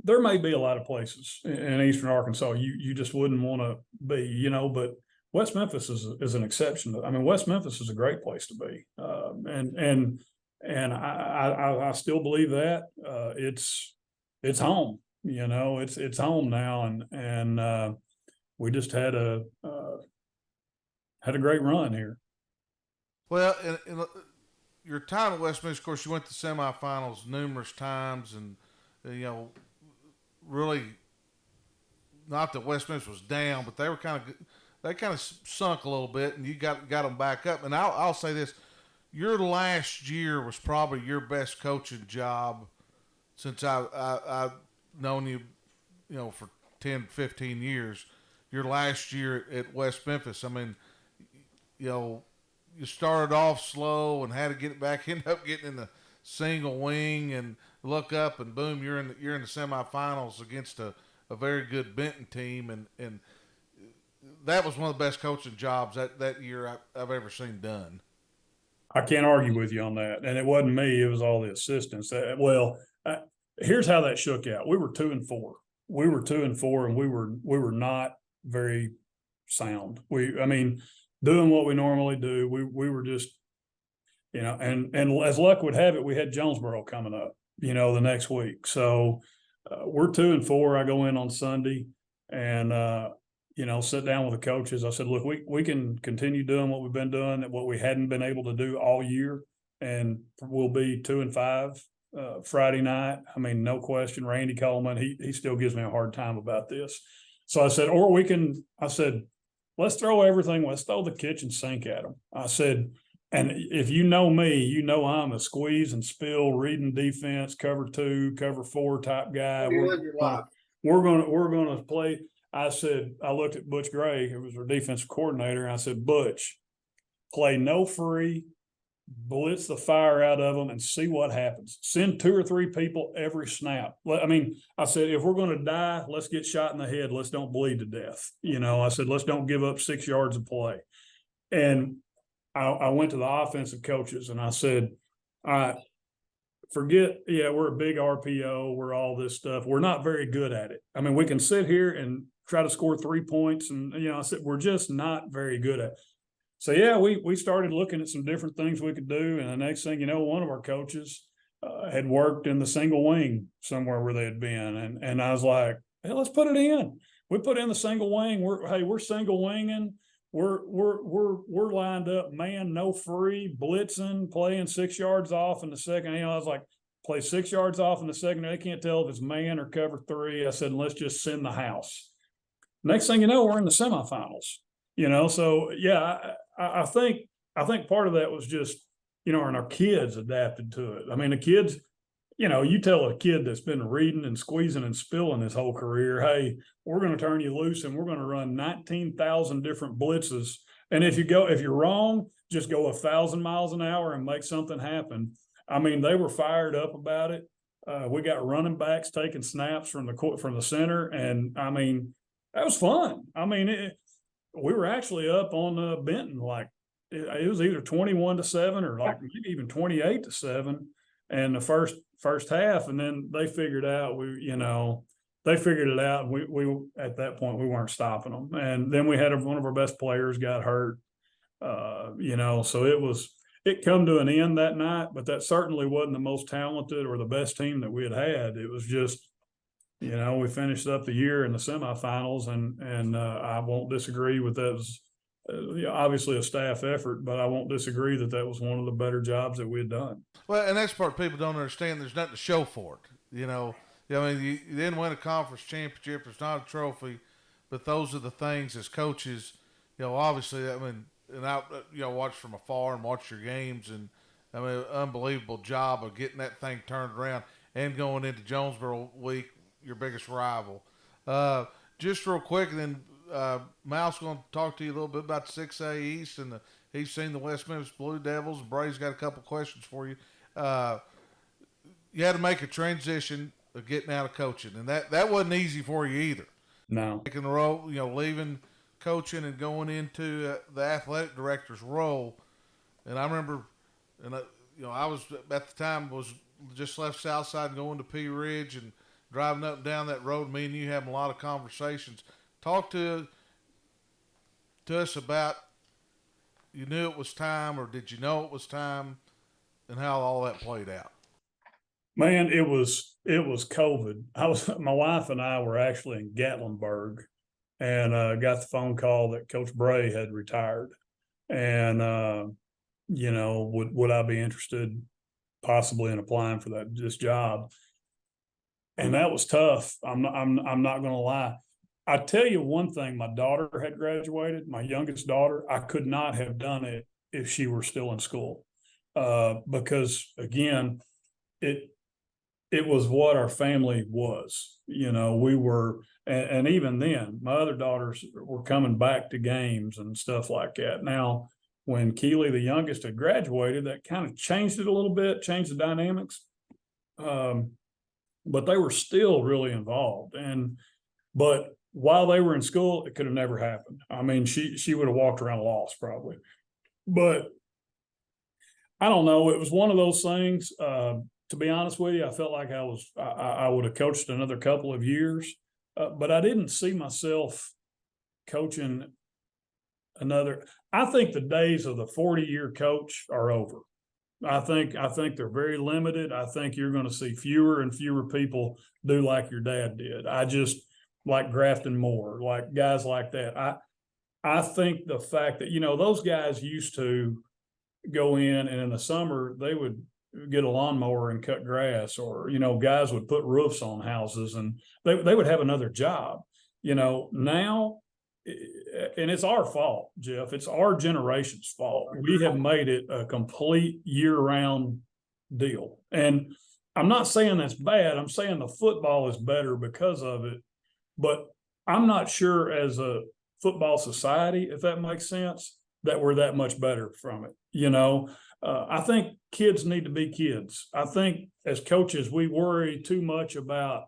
there may be a lot of places in Eastern Arkansas you just wouldn't want to be, but West Memphis is an exception. I mean, West Memphis is a great place to be, and I still believe that it's home. It's home now, and we just had a great run here. Well, in your time at West Memphis, of course, you went to semifinals numerous times, and really, not that West Memphis was down, but they kind of sunk a little bit, and you got them back up. And I'll say this: your last year was probably your best coaching job since I've known you, for 10, 15 years. Your last year at West Memphis, I mean, you started off slow and had to get it back, ended up getting in the single wing, and look up and boom, you're in the semifinals against a very good Benton team, and that was one of the best coaching jobs that year I've ever seen done. I can't argue with you on that, and it wasn't me; it was all the assistants. Here's how that shook out. We were 2-4. We were 2-4, and we were not very sound. Doing what we normally do. We were just, and as luck would have it, we had Jonesboro coming up, the next week. So we're 2-4. I go in on Sunday and, sit down with the coaches. I said, look, we can continue doing what we've been doing, what we hadn't been able to do all year. And we'll be 2-5 Friday night. I mean, no question. Randy Coleman, he still gives me a hard time about this. So I said, let's throw everything. Let's throw the kitchen sink at them. I said, and if you know me, I'm a squeeze and spill, reading defense, cover 2, cover 4 type guy. We're gonna play. I said, I looked at Butch Gray, who was our defensive coordinator, and I said, Butch, play no free, blitz the fire out of them and see what happens. Send 2 or 3 people every snap. I mean, I said, if we're going to die, let's get shot in the head. Let's don't bleed to death. I said, let's don't give up 6 yards of play. And I went to the offensive coaches and I said, all right, forget, we're a big RPO. We're all this stuff. We're not very good at it. I mean, we can sit here and try to score 3 points. And, I said, we're just not very good at it. So, we started looking at some different things we could do. And the next thing you know, one of our coaches had worked in the single wing somewhere where they had been. And I was like, hey, let's put it in. We put in the single wing. We're single winging. We're lined up, man, no free, blitzing, playing 6 yards off in the second. I was like, play 6 yards off in the second. They can't tell if it's man or cover 3. I said, let's just send the house. Next thing you know, we're in the semifinals. So I think part of that was just, and our kids adapted to it. I mean, the kids, you tell a kid that's been reading and squeezing and spilling his whole career, hey, we're going to turn you loose and we're going to run 19,000 different blitzes. And if you're wrong, just go 1,000 miles an hour and make something happen. I mean, they were fired up about it. We got running backs taking snaps from the center. And I mean, that was fun. I mean, we were actually up on Benton, like it was either 21-7 or like maybe even 28-7 and the first half, and then they figured out they figured it out. We at that point we weren't stopping them, and then we had one of our best players got hurt, so it come to an end that night. But that certainly wasn't the most talented or the best team that we had. It was just, we finished up the year in the semifinals, and I won't disagree with that. It was obviously a staff effort, but I won't disagree that was one of the better jobs that we had done. Well, and that's part people don't understand. There's nothing to show for it. I mean, you didn't win a conference championship. It's not a trophy, but those are the things as coaches, obviously, I mean, and I, watch from afar and watch your games, and I mean, unbelievable job of getting that thing turned around and going into Jonesboro week, your biggest rival. Just real quick, and then Mal's going to talk to you a little bit about the 6A East, and he's seen the West Memphis Blue Devils. Bray's got a couple questions for you. You had to make a transition of getting out of coaching, and that wasn't easy for you either. No. Taking the role, leaving coaching and going into the athletic director's role. And I remember, I was at the time was just left Southside and going to Pea Ridge and driving up and down that road. Me and you having a lot of conversations. Talk to us about, you knew it was time, or did you know it was time, and how all that played out? Man, it was COVID. My wife and I were actually in Gatlinburg, and got the phone call that Coach Bray had retired, and would I be interested possibly in applying for this job? And that was tough. I'm not going to lie. I tell you one thing, my daughter had graduated, my youngest daughter. I could not have done it if she were still in school, because again, it was what our family was. We were, and even then, my other daughters were coming back to games and stuff like that. Now, when Keely, the youngest, had graduated, that kind of changed it a little bit, changed the dynamics. But they were still really involved. But while they were in school, it could have never happened. I mean, she would have walked around lost probably. But I don't know. It was one of those things. To be honest with you, I felt like I would have coached another couple of years, but I didn't see myself coaching another. I think the days of the 40-year coach are over. I think they're very limited. I think you're going to see fewer and fewer people do like your dad did. I just like Grafton Moore, like guys like that. I think the fact that, those guys used to go in, and in the summer they would get a lawnmower and cut grass, or, guys would put roofs on houses, and they would have another job. Now, and it's our fault, Jeff. It's our generation's fault. We have made it a complete year-round deal. And I'm not saying that's bad. I'm saying the football is better because of it. But I'm not sure as a football society, if that makes sense, that we're that much better from it. You know, I think kids need to be kids. I think as coaches, we worry too much about,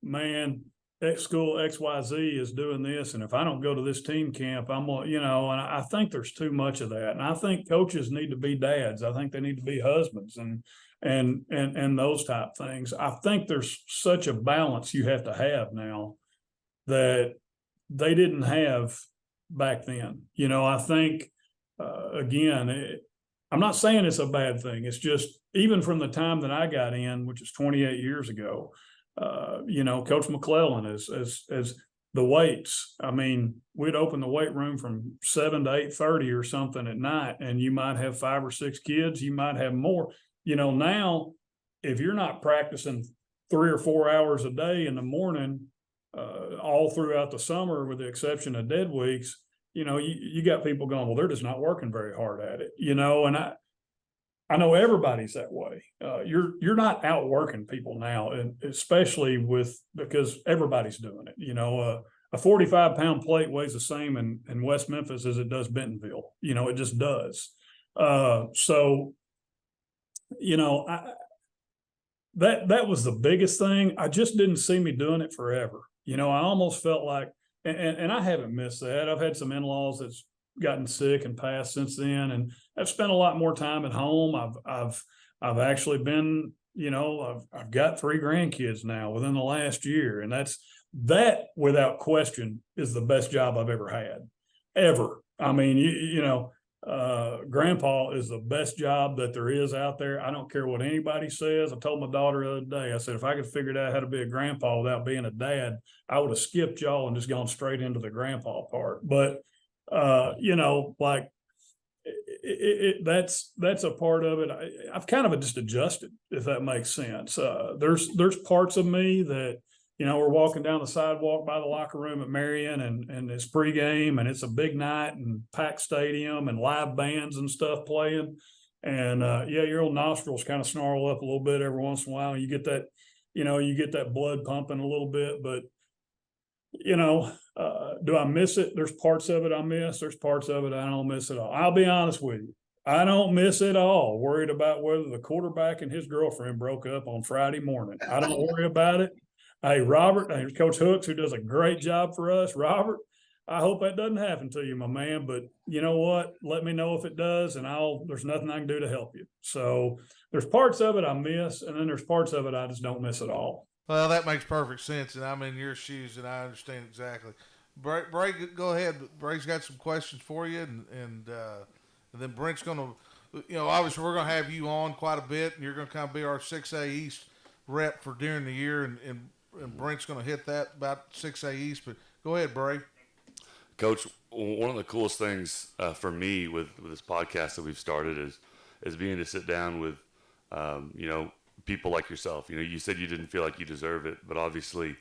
man, X school XYZ is doing this, and if I don't go to this team camp, I'm going, you know, and I think there's too much of that. And I think coaches need to be dads. I think they need to be husbands and those type things. I think there's such a balance you have to have now that they didn't have back then. You know, I think again, I'm not saying it's a bad thing. It's just, even from the time that I got in, which is 28 years ago, you know, Coach McClellan as the weights. I mean, we'd open the weight room from 7 to 8:30 or something at night, and you might have 5 or 6 kids. You might have more. You know, now if you're not practicing 3 or 4 hours a day in the morning, all throughout the summer, with the exception of dead weeks, you know, you got people going, well, they're just not working very hard at it, you know, and I know everybody's that way. You're not outworking people now, and especially because everybody's doing it. You know, a 45-pound plate weighs the same in West Memphis as it does Bentonville. You know, it just does. So, you know, that was the biggest thing. I just didn't see me doing it forever. You know, I almost felt like, and I haven't missed that. I've had some in-laws that's gotten sick and passed since then, and I've spent a lot more time at home. I've actually been, you know, I've got 3 grandkids now within the last year, and that without question is the best job I've ever had, ever. I mean, you know, grandpa is the best job that there is out there. I don't care what anybody says. I told my daughter the other day, I said, if I could figure out how to be a grandpa without being a dad, I would have skipped y'all and just gone straight into the grandpa part. But you know, like that's a part of it. I've kind of just adjusted, if that makes sense. There's parts of me that, you know, we're walking down the sidewalk by the locker room at Marion, and it's pregame, and it's a big night and packed stadium and live bands and stuff playing. And yeah, your old nostrils kind of snarl up a little bit every once in a while. And you get that, you know, you get that blood pumping a little bit, but you know, do I miss it? There's parts of it I miss. There's parts of it I don't miss at all. I'll be honest with you. I don't miss it all. Worried about whether the quarterback and his girlfriend broke up on Friday morning. I don't worry about it. Hey, Robert, there's Coach Hooks, who does a great job for us. Robert, I hope that doesn't happen to you, my man. But you know what? Let me know if it does, and there's nothing I can do to help you. So there's parts of it I miss, and then there's parts of it I just don't miss at all. Well, that makes perfect sense, and I'm in your shoes, and I understand exactly. Bray, go ahead. Bray's got some questions for you, and then Brent's going to, you know, obviously we're going to have you on quite a bit, and you're going to kind of be our 6A East rep for during the year, and Brent's going to hit that about 6A East. But go ahead, Bray. Coach, one of the coolest things for me with this podcast that we've started is being to sit down with, you know, people like yourself. You know, you said you didn't feel like you deserve it, but obviously,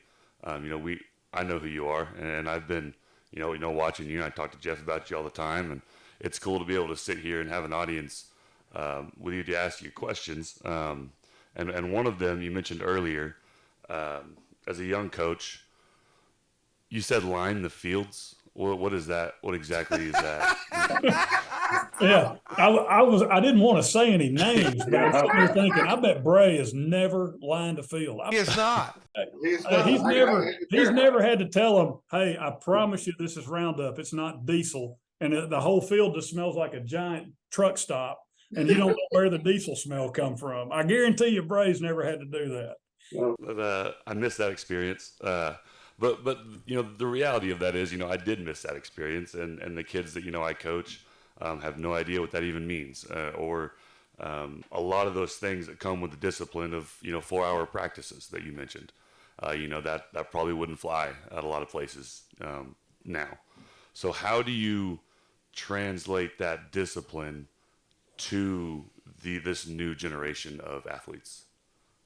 you know, I know who you are, and I've been, you know, watching you. And I talk to Jeff about you all the time, and it's cool to be able to sit here and have an audience with you to ask you questions. And one of them you mentioned earlier, as a young coach, you said line the fields. What is that? What exactly is that? Yeah, I didn't want to say any names, but I'm sitting there thinking, I bet Bray has never lined a field. He is not. He's never had to tell him, hey, I promise you this is Roundup. It's not diesel. And the whole field just smells like a giant truck stop, and you don't know where the diesel smell come from. I guarantee you Bray's never had to do that. But I missed that experience. But you know, the reality of that is, you know, I did miss that experience, and the kids that, you know, I coach have no idea what that even means, or a lot of those things that come with the discipline of, you know, 4-hour practices that you mentioned. You know, that probably wouldn't fly at a lot of places now. So how do you translate that discipline to this new generation of athletes?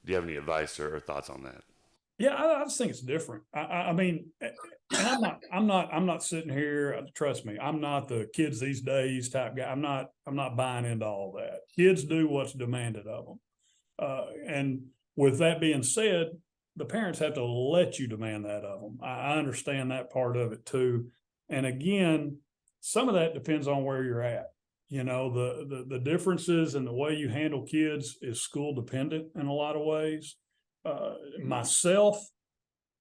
Do you have any advice or thoughts on that? Yeah, I just think it's different. I mean, and I'm not sitting here. Trust me, I'm not the kids these days type guy. I'm not buying into all that. Kids do what's demanded of them, and with that being said, the parents have to let you demand that of them. I understand that part of it too. And again, some of that depends on where you're at. You know, the differences in the way you handle kids is school dependent in a lot of ways. Myself,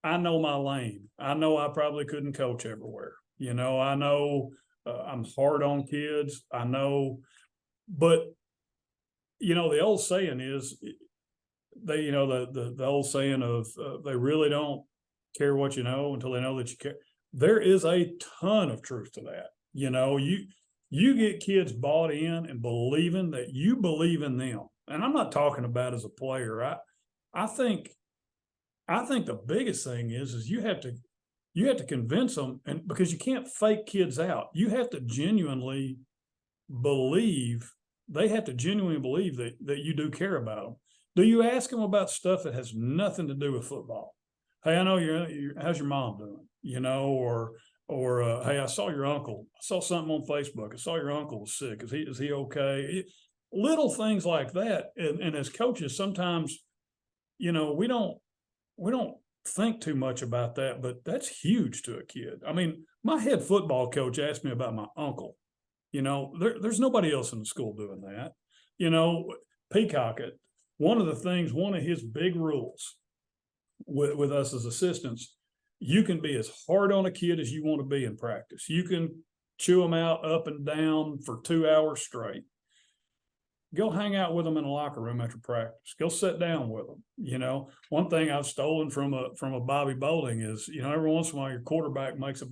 I know my lane. I know I probably couldn't coach everywhere. You know, I know I'm hard on kids. I know, but you know, the old saying is they, you know, the old saying of they really don't care what you know until they know that you care. There is a ton of truth to that. You know, you get kids bought in and believing that you believe in them. And I'm not talking about as a player. I think the biggest thing is you have to convince them, and because you can't fake kids out. You have to genuinely believe, they have to genuinely believe that you do care about them. Do you ask them about stuff that has nothing to do with football? Hey, I know how's your mom doing? You know, or hey, I saw your uncle. I saw something on Facebook. I saw your uncle was sick. Is he okay? Little things like that. And as coaches, sometimes, you know, we don't think too much about that, but that's huge to a kid. I mean, my head football coach asked me about my uncle. You know, there's nobody else in the school doing that. You know, Peacock, one of his big rules with us as assistants, you can be as hard on a kid as you want to be in practice. You can chew them out up and down for 2 hours straight. Go hang out with them in the locker room after practice. Go sit down with them. You know, one thing I've stolen from a Bobby Bowling is, you know, every once in a while your quarterback makes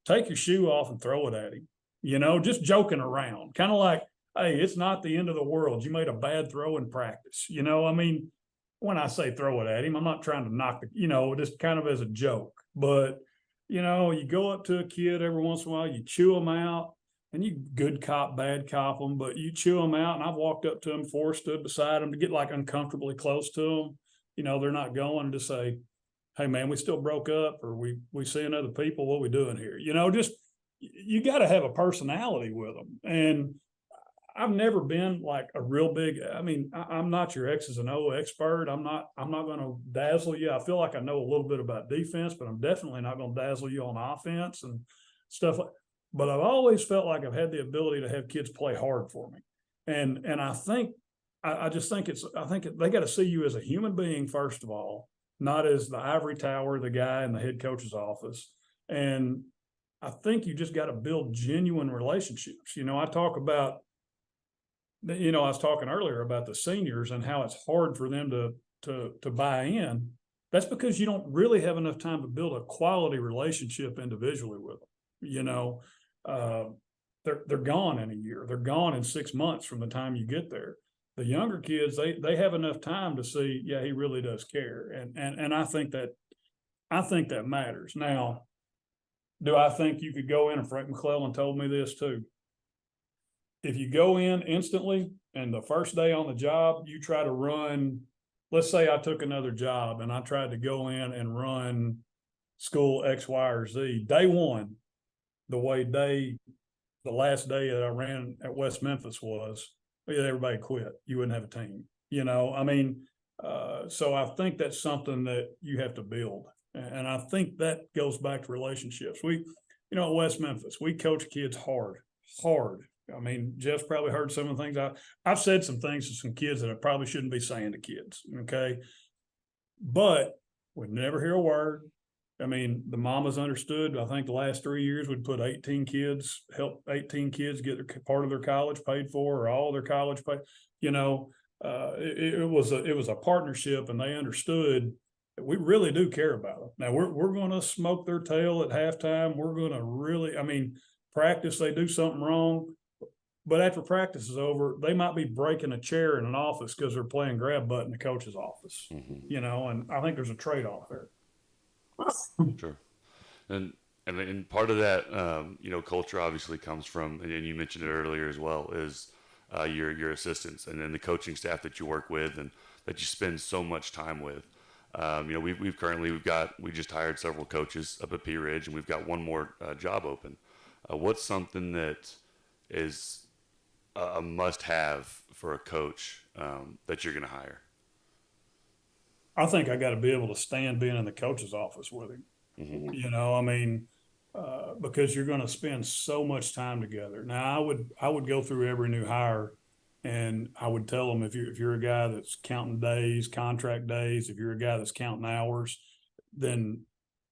take your shoe off and throw it at him. You know, just joking around, kind of like, hey, it's not the end of the world. You made a bad throw in practice. You know, I mean, when I say throw it at him, I'm not trying to knock you know, just kind of as a joke. But, you know, you go up to a kid every once in a while, you chew them out, and you good cop, bad cop them, but you chew them out. And I've walked up to them before, stood beside them to get like uncomfortably close to them. You know, they're not going to say, hey, man, we still broke up, or we seeing other people. What we doing here? You know, just you got to have a personality with them. And I've never been like a real big, I mean, I'm not your X's and O expert. I'm not going to dazzle you. I feel like I know a little bit about defense, but I'm definitely not going to dazzle you on offense and stuff like. But I've always felt like I've had the ability to have kids play hard for me. And I think, I just think they got to see you as a human being, first of all, not as the ivory tower, the guy in the head coach's office. And I think you just got to build genuine relationships. You know, I was talking earlier about the seniors and how it's hard for them to buy in. That's because you don't really have enough time to build a quality relationship individually with them. You know, they're gone in a year. They're gone in 6 months from the time you get there. The younger kids, they have enough time to see, yeah, he really does care. And I think that matters. Now, do I think you could go in, and Frank McClellan told me this too. If you go in instantly and the first day on the job, you try to run, let's say I took another job and I tried to go in and run school X, Y, or Z. Day one, the last day that I ran at West Memphis was, everybody quit. You wouldn't have a team. You know, I mean, so I think that's something that you have to build. And I think that goes back to relationships. At West Memphis, we coach kids hard. I mean, Jeff's probably heard some of the things I've said some things to some kids that I probably shouldn't be saying to kids. Okay. But we never hear a word. I mean, the mamas understood. I think the last 3 years we'd put 18 kids get their part of their college paid for, or all their college paid. You know, it was a partnership, and they understood that we really do care about them. Now we're going to smoke their tail at halftime. We're going to really, I mean, practice, they do something wrong, but after practice is over, they might be breaking a chair in an office because they're playing grab butt in the coach's office. Mm-hmm. You know, and I think there's a trade-off there. Sure. And part of that, culture obviously comes from, and you mentioned it earlier as well, is your assistants and then the coaching staff that you work with and that you spend so much time with. We just hired several coaches up at Pea Ridge, and we've got one more job open. What's something that is a must-have for a coach that you're going to hire? I think I got to be able to stand being in the coach's office with him. Mm-hmm. You know, I mean, because you're going to spend so much time together. Now, I would go through every new hire, and I would tell them, if you're a guy that's counting days, contract days, if you're a guy that's counting hours, then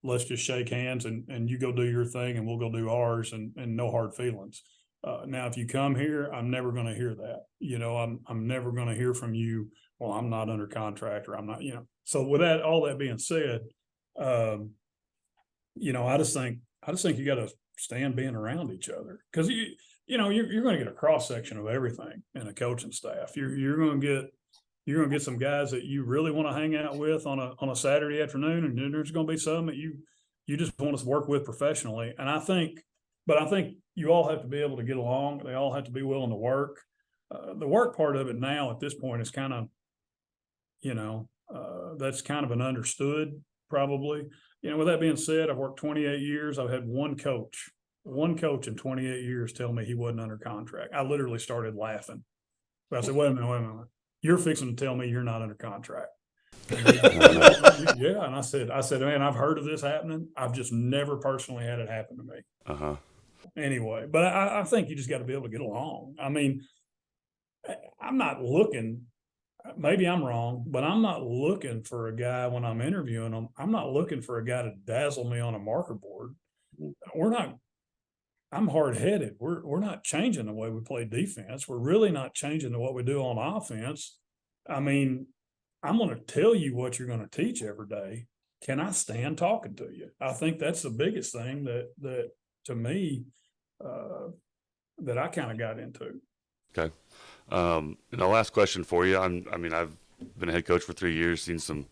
let's just shake hands and you go do your thing and we'll go do ours, and no hard feelings. Now, if you come here, I'm never going to hear that. I'm never going to hear from you, well, I'm not under contract, or I'm not, So with that, all that being said, I just think you got to stand being around each other, because you're going to get a cross section of everything in a coaching staff. You're going to get some guys that you really want to hang out with on a Saturday afternoon, and then there's going to be some that you just want to work with professionally. And I think you all have to be able to get along. They all have to be willing to work. The work part of it now at this point is kind of, that's kind of an understood, probably. With that being said, I've worked 28 years. I've had one coach in 28 years tell me he wasn't under contract. I literally started laughing. But I said, wait a minute. You're fixing to tell me you're not under contract. Yeah. And I said, man, I've heard of this happening. I've just never personally had it happen to me. Uh-huh. Anyway, but I think you just got to be able to get along. I mean, I'm not looking, maybe I'm wrong, but I'm not looking for a guy when I'm interviewing them. I'm not looking for a guy to dazzle me on a marker board. I'm hard-headed. We're not changing the way we play defense. We're really not changing what we do on offense. I mean, I'm going to tell you what you're going to teach every day. Can I stand talking to you? I think that's the biggest thing that to me, that I kind of got into. Okay. And the last question for you. I've been a head coach for 3 years, seen some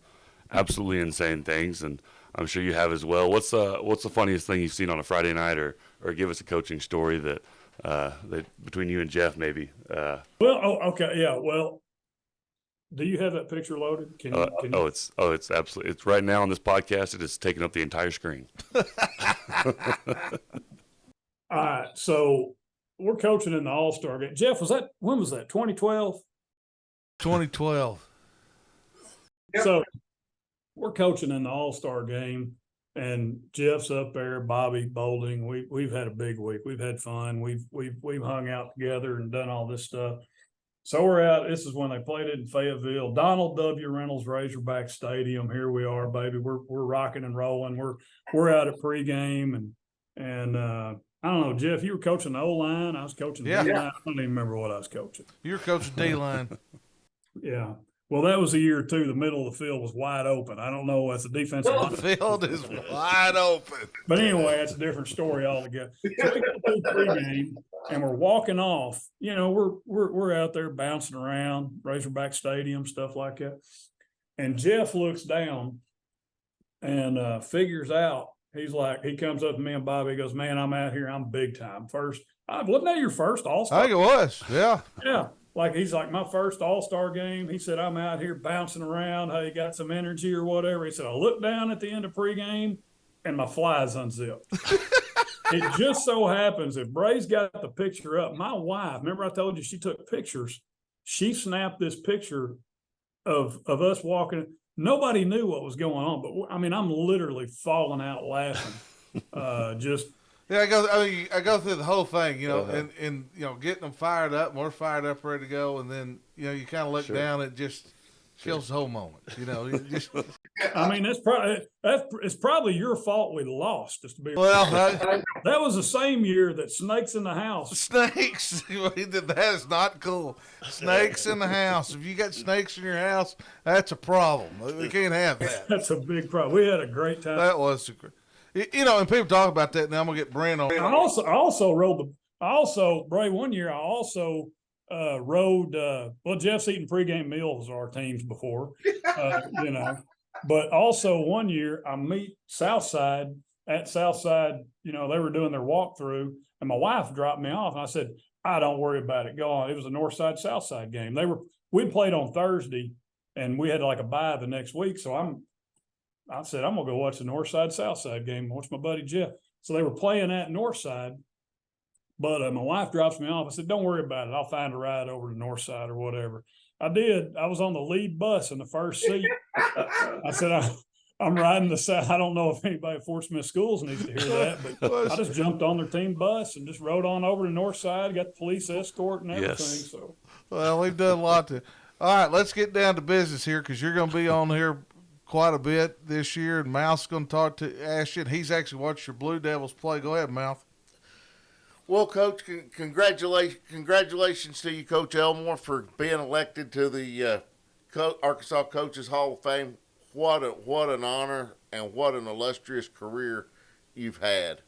absolutely insane things, and I'm sure you have as well. What's the funniest thing you've seen on a Friday night, or give us a coaching story that between you and Jeff, maybe? Okay. Yeah. Well, do you have that picture loaded? Can you? It's absolutely, it's right now on this podcast. It is taking up the entire screen. All right. So we're coaching in the All-Star game. Jeff, when was that? 2012? 2012. So we're coaching in the All-Star game, and Jeff's up there, Bobby Bolding. We've had a big week. We've had fun. We've hung out together and done all this stuff. So we're out. This is when they played it in Fayetteville, Donald W. Reynolds Razorback Stadium. Here we are, baby. We're rocking and rolling. We're out at pregame, and I don't know, Jeff. You were coaching the O-line. I was coaching the D-line. I don't even remember what I was coaching. You were coaching D-line. Yeah. Well, that was the year too. The middle of the field was wide open. I don't know. That's a defensive line. The field is wide open. But anyway, that's a different story altogether. So we go through pregame, and we're walking off. We're out there bouncing around Razorback Stadium, stuff like that. And Jeff looks down and figures out. He comes up to me and Bobby. He goes, "Man, I'm out here. I'm big time. Wasn't that your first All-Star?" I think it was. Yeah. Yeah. He's like, my first All-Star game. He said, I'm out here bouncing around. Hey, got some energy or whatever. He said, I look down at the end of pregame and my flies unzipped. It just so happens, if Bray's got the picture up, my wife, remember I told you she took pictures. She snapped this picture of us walking. Nobody knew what was going on, but I'm literally falling out laughing. Yeah, I go through the whole thing, and getting them fired up, and we're fired up, ready to go, and then you kind of look down, it just kills the whole moment. It's probably your fault we lost. Just to be that was the same year that Snakes in the House. Snakes, that is not cool. Snakes in the house. If you got snakes in your house, that's a problem. We can't have that. That's a big problem. We had a great time. That was and people talk about that now. I'm gonna get Brent on. I also rode Bray, one year I also rode Jeff's eating pregame meals our teams before, but also one year I meet Southside at Southside, they were doing their walkthrough, and my wife dropped me off, and I said, don't worry about it, go on. It was a Northside Southside game. We played on Thursday, and we had like a bye the next week, so I said, I'm going to go watch the Northside Southside game, watch my buddy Jeff. So they were playing at Northside, but my wife drops me off. I said, don't worry about it. I'll find a ride over to Northside or whatever. I did. I was on the lead bus in the first seat. I said, I'm riding the side. I don't know if anybody at Fort Smith Schools needs to hear that, but I just jumped on their team bus and just rode on over to the north side, got the police escort and everything. Yes. So, Well, we've done a lot to. All right, let's get down to business here because you're going to be on here quite a bit this year, and Mouth's going to talk to Ashton. And he's actually watched your Blue Devils play. Go ahead, Mouth. Well, Coach, congratulations to you, Coach Elmore, for being elected to the Arkansas Coaches Hall of Fame. What an honor and what an illustrious career you've had.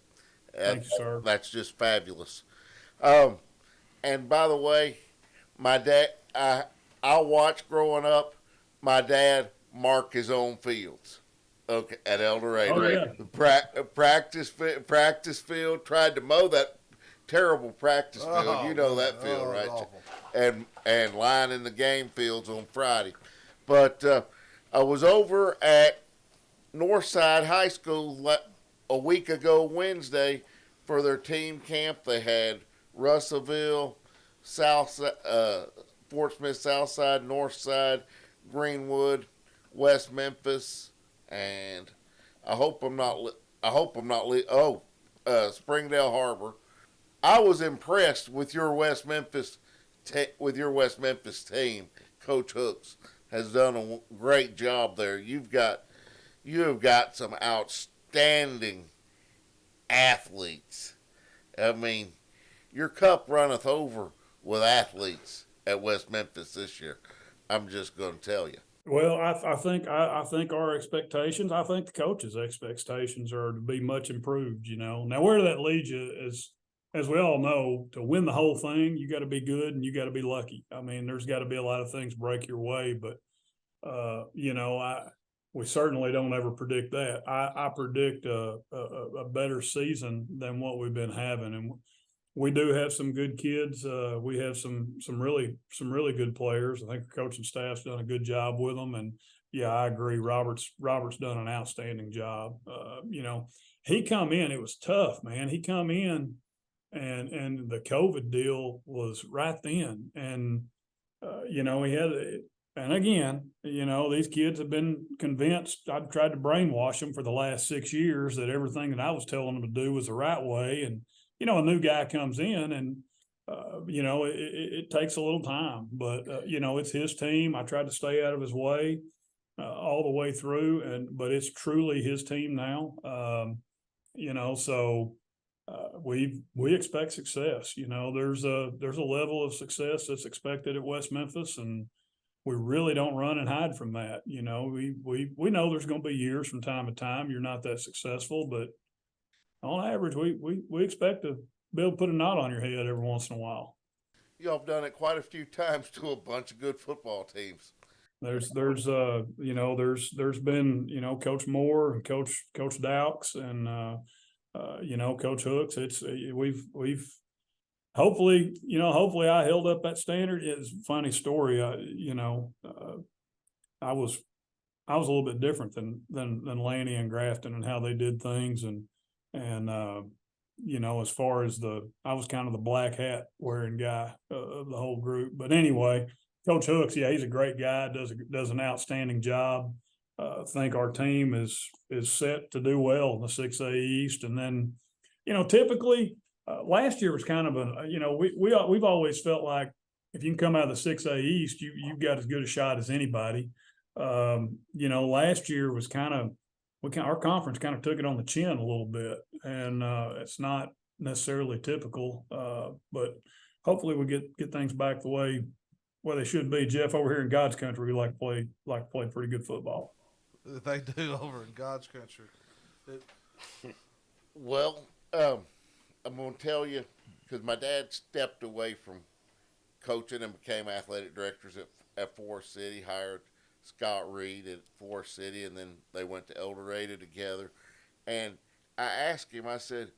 thank you, sir. That's just fabulous. And by the way, my dad, I watched growing up my dad mark his own fields. Okay, at El Dorado. Oh, yeah. Practice field. Tried to mow that terrible practice field. You know that field, right? Awful. And lining the game fields on Friday. But I was over at Northside High School a week ago Wednesday for their team camp. They had Russellville, Fort Smith Southside, Northside, Greenwood, West Memphis, and Springdale Harbor. I was impressed with your West Memphis team. Coach Hooks has done a great job there. You have got some outstanding athletes. I mean, your cup runneth over with athletes at West Memphis this year. I'm just going to tell you. Well, I think our expectations, I think the coaches' expectations are to be much improved. Now where that leads you is, as we all know, to win the whole thing, you got to be good and you got to be lucky. I mean, there's got to be a lot of things break your way, but we certainly don't ever predict that. I predict a better season than what we've been having, and we do have some good kids. We have some really good players. I think the coaching staff's done a good job with them, and yeah, I agree. Robert's done an outstanding job. He come in. It was tough, man. He come in, and the COVID deal was right then, and he had. And again, these kids have been convinced. I've tried to brainwash them for the last 6 years that everything that I was telling them to do was the right way. And, a new guy comes in and, it takes a little time. But, it's his team. I tried to stay out of his way all the way through. But it's truly his team now. So we expect success. There's a level of success that's expected at West Memphis, and we really don't run and hide from that. We know there's going to be years from time to time you're not that successful, but on average, we expect to be able to put a knot on your head every once in a while. Y'all have done it quite a few times to a bunch of good football teams. There's been, Coach Moore and Coach Dowks and, Coach Hooks. We've hopefully I held up that standard. It's a funny story. I was a little bit different than Lanny and Grafton and how they did things. And as far as I was kind of the black hat wearing guy of the whole group. But anyway, Coach Hooks, yeah, he's a great guy, does an outstanding job. I think our team is set to do well in the 6A East. And then, typically, last year was kind of we've always felt like if you can come out of the 6A East, you've got as good a shot as anybody. Last year was our conference kind of took it on the chin a little bit, and it's not necessarily typical, but hopefully we get things back the way they should be. Jeff, over here in God's country, we like to play pretty good football. They do over in God's country. Well, I'm going to tell you, because my dad stepped away from coaching and became athletic directors at Forest City, hired Scott Reed at Forest City, and then they went to El Dorado together. And I asked him, I said,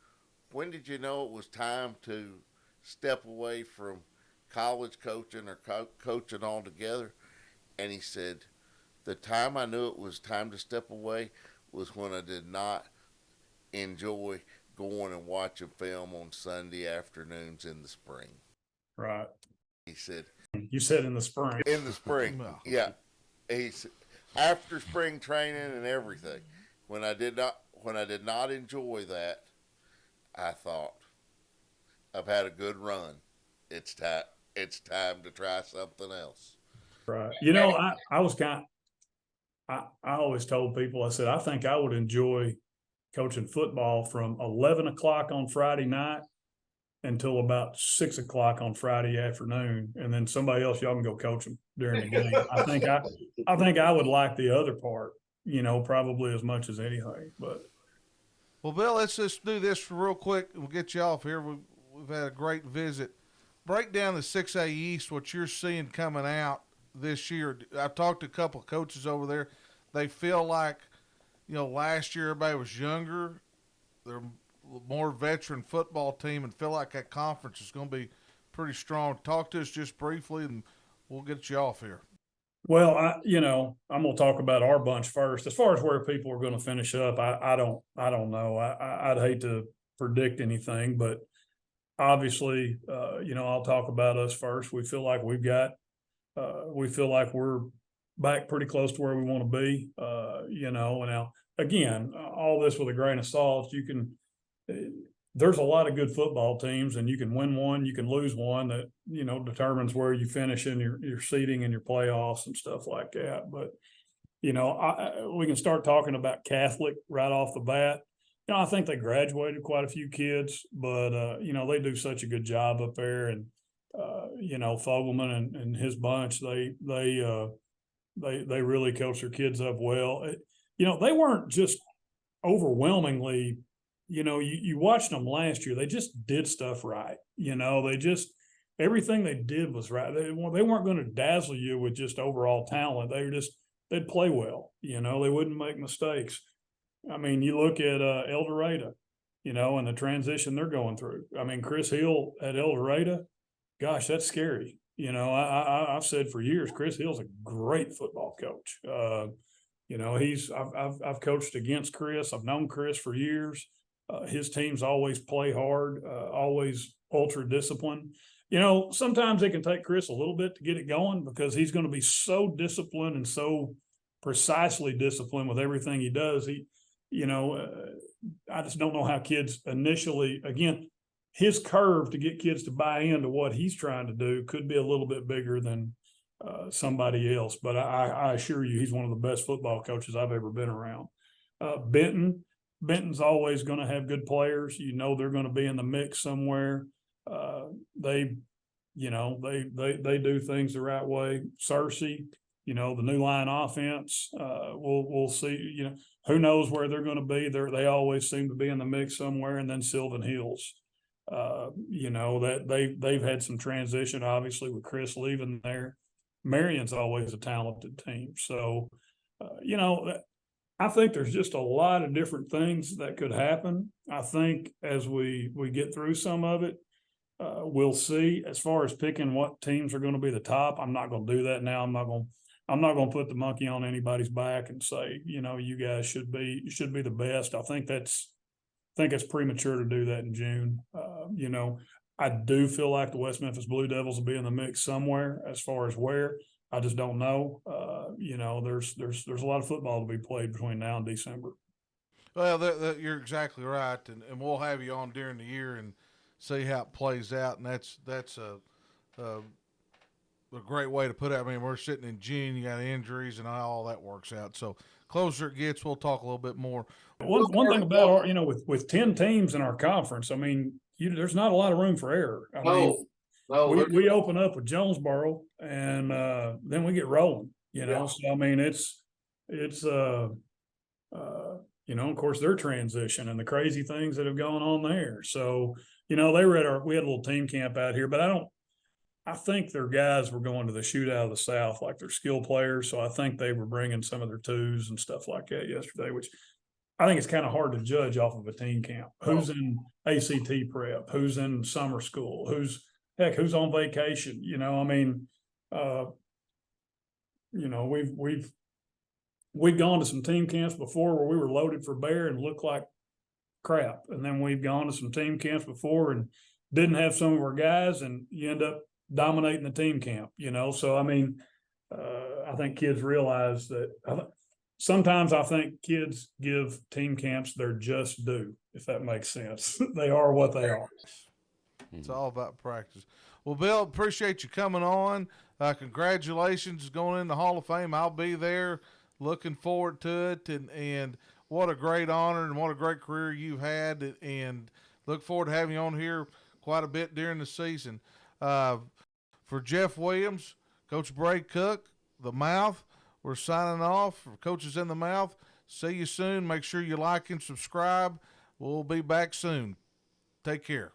when did you know it was time to step away from college coaching or coaching altogether? And he said, the time I knew it was time to step away was when I did not enjoy going and watching film on Sunday afternoons in the spring. Right. He said. You said in the spring. In the spring, yeah. after spring training and everything. When I did not enjoy that, I thought, I've had a good run. It's time. It's time to try something else. Right. You know, I was kind of, I always told people, I said, I think I would enjoy coaching football from 11 o'clock on Friday night until about 6 o'clock on Friday afternoon. And then somebody else, y'all can go coach them during the game. I think I would like the other part, you know, probably as much as anything, but. Well, Bill, let's just do this real quick. We'll get you off here. We've had a great visit. Break down the 6A East, what you're seeing coming out this year. I've talked to a couple of coaches over there. They feel like, you know, last year everybody was younger. They're a more veteran football team and feel like that conference is going to be pretty strong. Talk to us just briefly, and we'll get you off here. Well, I'm going to talk about our bunch first. As far as where people are going to finish up, I don't know. I'd hate to predict anything, but obviously, I'll talk about us first. We feel like we're back pretty close to where we want to be. And now again, all this with a grain of salt. There's a lot of good football teams, and you can win one, you can lose one. That determines where you finish in your seeding and your playoffs and stuff like that. But we can start talking about Catholic right off the bat. I think they graduated quite a few kids, but they do such a good job up there, and Fogelman and his bunch, they really coach their kids up well. They weren't just overwhelmingly. You watched them last year. They just did stuff right. Everything they did was right. They weren't going to dazzle you with just overall talent. They'd play well. They wouldn't make mistakes. I mean, you look at El Dorado, and the transition they're going through. I mean, Chris Hill at El Dorado, gosh, that's scary. I've said for years, Chris Hill's a great football coach. I've coached against Chris. I've known Chris for years. His teams always play hard, always ultra disciplined. Sometimes it can take Chris a little bit to get it going because he's going to be so disciplined and so precisely disciplined with everything he does. I just don't know how kids initially, again, his curve to get kids to buy into what he's trying to do could be a little bit bigger than somebody else. But I assure you, he's one of the best football coaches I've ever been around. Benton's always going to have good players. They're going to be in the mix somewhere. They do things the right way. Searcy, the new line offense. We'll see. Who knows where they're going to be? They always seem to be in the mix somewhere. And then Sylvan Hills. That they've had some transition, obviously, with Chris leaving there. Marion's always a talented team. So, I think there's just a lot of different things that could happen. I think as we get through some of it, we'll see. As far as picking what teams are going to be the top, I'm not going to do that now. I'm not going to put the monkey on anybody's back and say, you guys should be the best. I think it's premature to do that in June. I do feel like the West Memphis Blue Devils will be in the mix somewhere. As far as where, I just don't know. There's a lot of football to be played between now and December. Well, you're exactly right, and we'll have you on during the year and see how it plays out. And that's a great way to put it. I mean, we're sitting in June. You got injuries and all that works out. So closer it gets, we'll talk a little bit more. One thing about our, with 10 teams in our conference, I mean, there's not a lot of room for error. I mean, we open up with Jonesboro and then we get rolling. So I mean, it's of course their transition and the crazy things that have gone on there. So we had a little team camp out here, but I think their guys were going to the shootout of the South, like their skill players. So I think they were bringing some of their twos and stuff like that yesterday, which I think it's kind of hard to judge off of a team camp. Who's in ACT prep? Who's in summer school? Who's on vacation? We've gone to some team camps before where we were loaded for bear and looked like crap. And then we've gone to some team camps before and didn't have some of our guys, and you end up dominating the team camp, So, I mean, I think kids realize that. Sometimes I think kids give team camps their just due, if that makes sense. They are what they are. It's all about practice. Well, Bill, appreciate you coming on. Congratulations going in the Hall of Fame. I'll be there. Looking forward to it. And what a great honor and what a great career you've had. And look forward to having you on here quite a bit during the season. For Jeff Williams, Coach Bray Cook, The Mouth, we're signing off. For Coaches in the Mouth, see you soon. Make sure you like and subscribe. We'll be back soon. Take care.